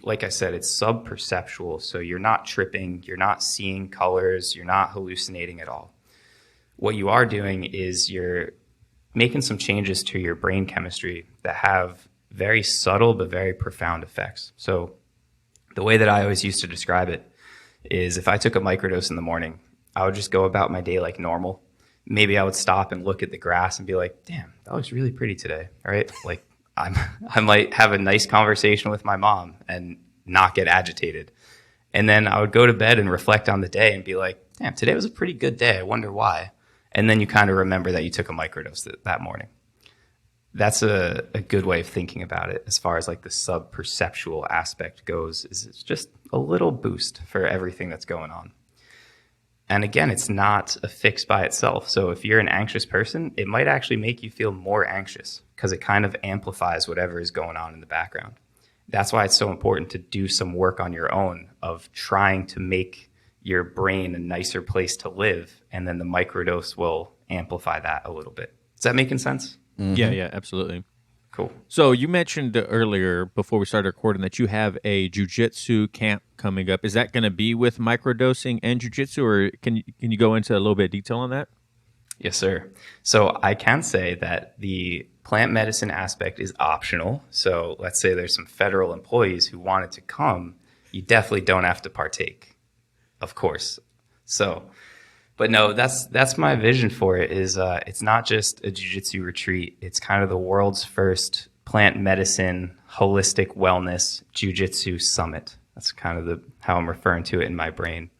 like I said, it's sub-perceptual. So you're not tripping, you're not seeing colors, you're not hallucinating at all. What you are doing is you're making some changes to your brain chemistry that have very subtle but very profound effects. So the way that I always used to describe it is if I took a microdose in the morning, I would just go about my day like normal. Maybe I would stop and look at the grass and be like, damn, that looks really pretty today, right? Like I might have a nice conversation with my mom and not get agitated. And then I would go to bed and reflect on the day and be like, damn, today was a pretty good day. I wonder why. And then you kind of remember that you took a microdose that morning. That's a good way of thinking about it as far as like the sub-perceptual aspect goes. Is it's just a little boost for everything that's going on. And again, it's not a fix by itself. So if you're an anxious person, it might actually make you feel more anxious because it kind of amplifies whatever is going on in the background. That's why it's so important to do some work on your own of trying to make your brain a nicer place to live. And then the microdose will amplify that a little bit. Is that making sense? Mm-hmm. Yeah, absolutely. Cool. So you mentioned earlier before we started recording that you have a Jiu-Jitsu camp coming up. Is that going to be with microdosing and Jiu-Jitsu, or can you go into a little bit of detail on that? Yes, sir. So I can say that the plant medicine aspect is optional. So let's say there's some federal employees who wanted to come. You definitely don't have to partake, of course. So, but no, that's my vision for it is it's not just a jiu-jitsu retreat. It's kind of the world's first plant medicine, holistic wellness jiu-jitsu summit. That's kind of how I'm referring to it in my brain.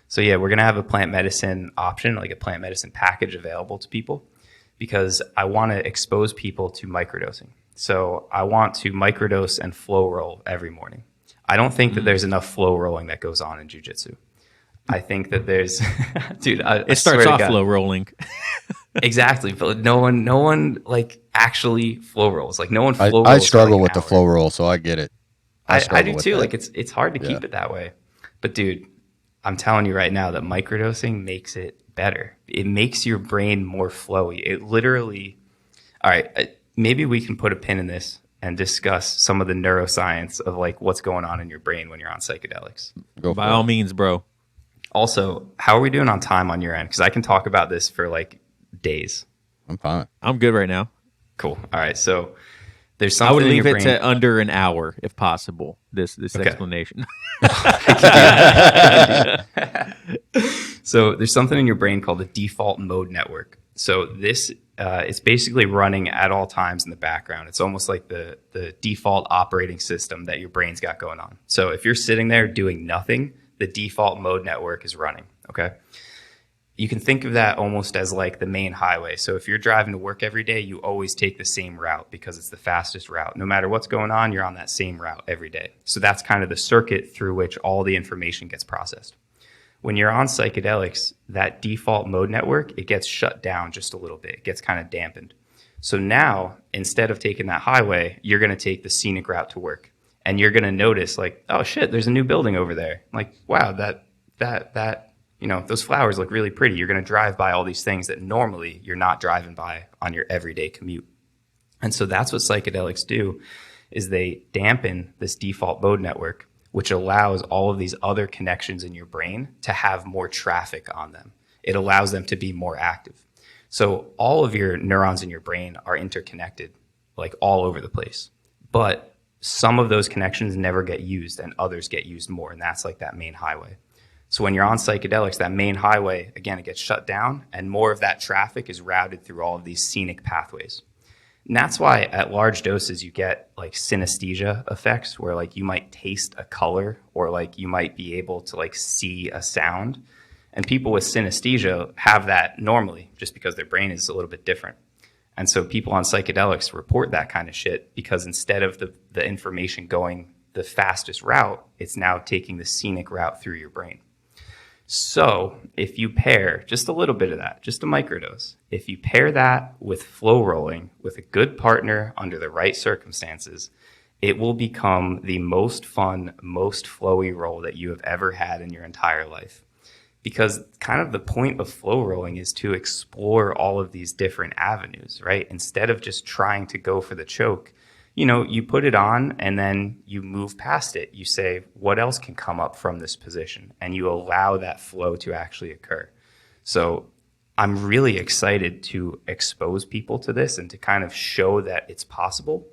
So yeah, we're going to have a plant medicine option, like a plant medicine package available to people because I want to expose people to microdosing. So I want to microdose and flow roll every morning. I don't think that there's enough flow rolling that goes on in jiu-jitsu. I think that there's, dude. It starts off flow rolling. Exactly, but no one like actually flow rolls. Like no one flow rolls. I struggle with the flow roll, so I get it. I do too. Like it's hard to keep it that way. But dude, I'm telling you right now that microdosing makes it better. It makes your brain more flowy. It literally. All right, maybe we can put a pin in this and discuss some of the neuroscience of like what's going on in your brain when you're on psychedelics. By all means, bro. Also, how are we doing on time on your end? Because I can talk about this for like days. I'm fine. I'm good right now. Cool. All right. So there's something I would in leave your it brain. to under an hour if possible. This explanation. So there's something in your brain called the default mode network. So this it's basically running at all times in the background. It's almost like the default operating system that your brain's got going on. So if you're sitting there doing nothing, the default mode network is running, okay? You can think of that almost as like the main highway. So if you're driving to work every day, you always take the same route because it's the fastest route. No matter what's going on, you're on that same route every day. So that's kind of the circuit through which all the information gets processed. When you're on psychedelics, that default mode network, it gets shut down just a little bit. It gets kind of dampened. So now, instead of taking that highway, you're going to take the scenic route to work. And you're going to notice like, oh shit, there's a new building over there. Like, wow, that, you know, those flowers look really pretty. You're going to drive by all these things that normally you're not driving by on your everyday commute. And so that's what psychedelics do is they dampen this default mode network, which allows all of these other connections in your brain to have more traffic on them. It allows them to be more active. So all of your neurons in your brain are interconnected, like all over the place. But some of those connections never get used and others get used more. And that's like that main highway. So when you're on psychedelics, that main highway, again, it gets shut down, and more of that traffic is routed through all of these scenic pathways. And that's why at large doses you get like synesthesia effects, where like you might taste a color, or like you might be able to like see a sound. And people with synesthesia have that normally just because their brain is a little bit different. And so people on psychedelics report that kind of shit because instead of the information going the fastest route, it's now taking the scenic route through your brain. So if you pair just a little bit of that, just a microdose, if you pair that with flow rolling with a good partner under the right circumstances, it will become the most fun, most flowy roll that you have ever had in your entire life. Because kind of the point of flow rolling is to explore all of these different avenues, right? Instead of just trying to go for the choke, you know, you put it on and then you move past it. You say, what else can come up from this position? And you allow that flow to actually occur. So I'm really excited to expose people to this and to kind of show that it's possible.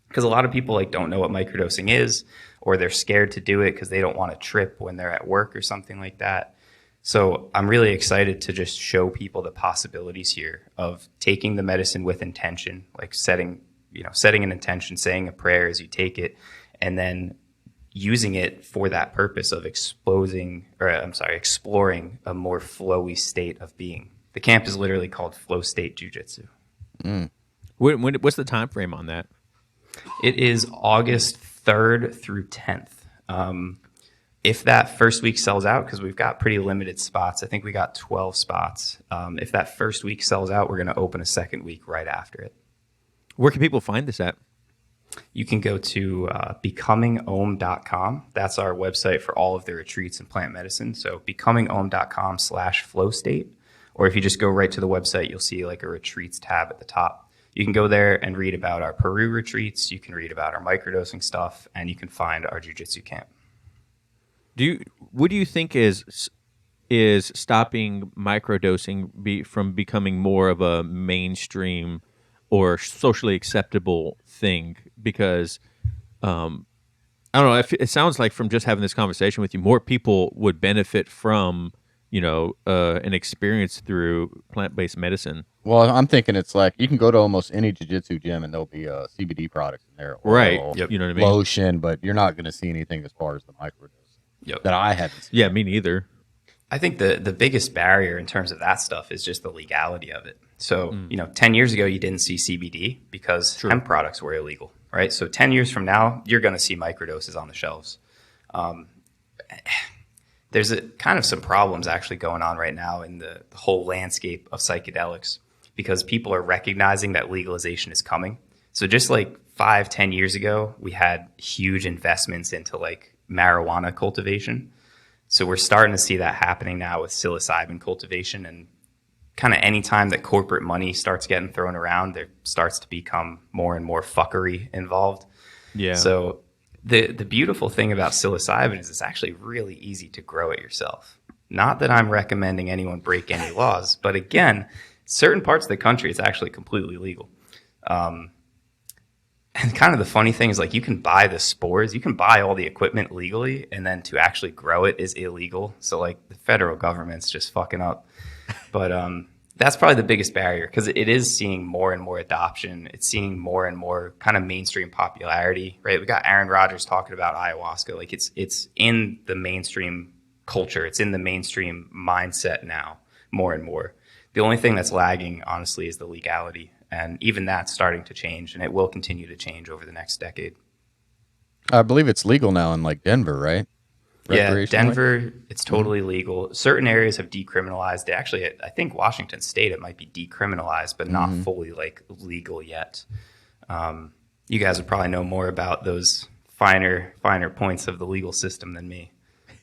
Because a lot of people like don't know what microdosing is, or they're scared to do it because they don't want to trip when they're at work or something like that. So I'm really excited to just show people the possibilities here of taking the medicine with intention, like setting an intention, saying a prayer as you take it, and then using it for that purpose of exploring a more flowy state of being. The camp is literally called Flow State Jiu-Jitsu. What's the time frame on that? It is August 3rd through 10th. If that first week sells out, because we've got pretty limited spots, I think we got 12 spots. If that first week sells out, we're going to open a second week right after it. Where can people find this at? You can go to becomingohm.com. That's our website for all of the retreats in plant medicine. So becomingohm.com/flowstate. Or if you just go right to the website, you'll see like a retreats tab at the top. You can go there and read about our Peru retreats. You can read about our microdosing stuff, and you can find our jiu-jitsu camp. What do you think is stopping microdosing from becoming more of a mainstream or socially acceptable thing? Because I don't know, it sounds like from just having this conversation with you, more people would benefit from an experience through plant-based medicine. Well, I'm thinking it's like you can go to almost any jiu-jitsu gym and there'll be CBD products in there, right? Yep. You know what I mean? Lotion, but you're not going to see anything as far as the microdose that I haven't seen. Yeah, me neither. I think the biggest barrier in terms of that stuff is just the legality of it. So, 10 years ago, you didn't see CBD because hemp products were illegal, right? So 10 years from now, you're going to see microdoses on the shelves. There's kind of some problems actually going on right now in the whole landscape of psychedelics because people are recognizing that legalization is coming. So just like 5-10 years ago, we had huge investments into like marijuana cultivation. So we're starting to see that happening now with psilocybin cultivation, and kind of any time that corporate money starts getting thrown around, there starts to become more and more fuckery involved. Yeah. So the beautiful thing about psilocybin is it's actually really easy to grow it yourself. Not that I'm recommending anyone break any laws, but again, certain parts of the country, it's actually completely legal. And kind of the funny thing is like you can buy the spores, you can buy all the equipment legally, and then to actually grow it is illegal. So like the federal government's just fucking up. But that's probably the biggest barrier because it is seeing more and more adoption. It's seeing more and more kind of mainstream popularity, right? We got Aaron Rodgers talking about ayahuasca. Like it's in the mainstream culture. It's in the mainstream mindset now more and more. The only thing that's lagging, honestly, is the legality. And even that's starting to change, and it will continue to change over the next decade. I believe it's legal now in like Denver, right? Yeah, Denver, it's totally legal. Certain areas have decriminalized. Actually, I think Washington State, it might be decriminalized, but not fully like legal yet. You guys would probably know more about those finer points of the legal system than me.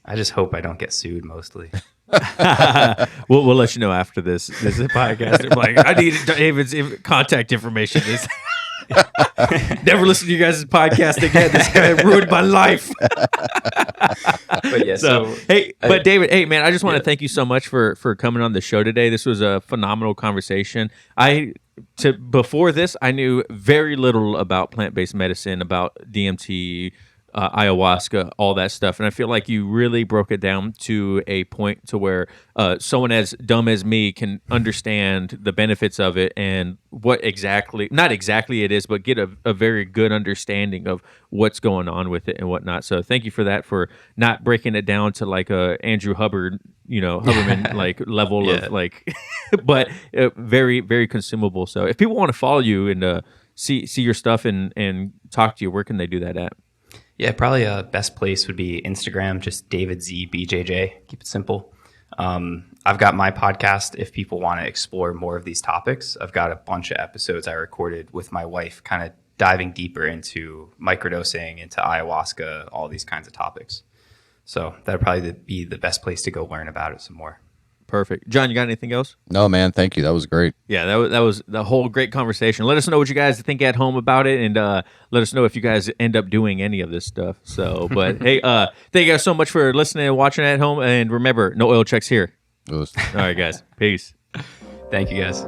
I just hope I don't get sued mostly. We'll let you know after this podcast. I'm like, I need David's contact information. Never listen to you guys' podcast again. This guy ruined my life. But yeah, but David, hey man, I just want to thank you so much for coming on the show today. This was a phenomenal conversation. Before this, I knew very little about plant-based medicine, about DMT, ayahuasca, all that stuff. And I feel like you really broke it down to a point to where someone as dumb as me can understand the benefits of it and what exactly, not exactly it is, but get a very good understanding of what's going on with it and whatnot. So thank you for that, for not breaking it down to like a Andrew Hubbard, Huberman like level of like, but very, very consumable. So if people want to follow you and see your stuff and talk to you, where can they do that at? Yeah, probably a best place would be Instagram, just David Z BJJ. Keep it simple. I've got my podcast. If people want to explore more of these topics, I've got a bunch of episodes I recorded with my wife, kind of diving deeper into microdosing, into ayahuasca, all these kinds of topics. So that'd probably be the best place to go learn about it some more. Perfect. John, you got anything else? No, man. Thank you. That was great. Yeah, that was the whole great conversation. Let us know what you guys think at home about it, and let us know if you guys end up doing any of this stuff. So, but hey, thank you guys so much for listening and watching at home. And remember, no oil checks here. All right, guys. Peace. Thank you, guys.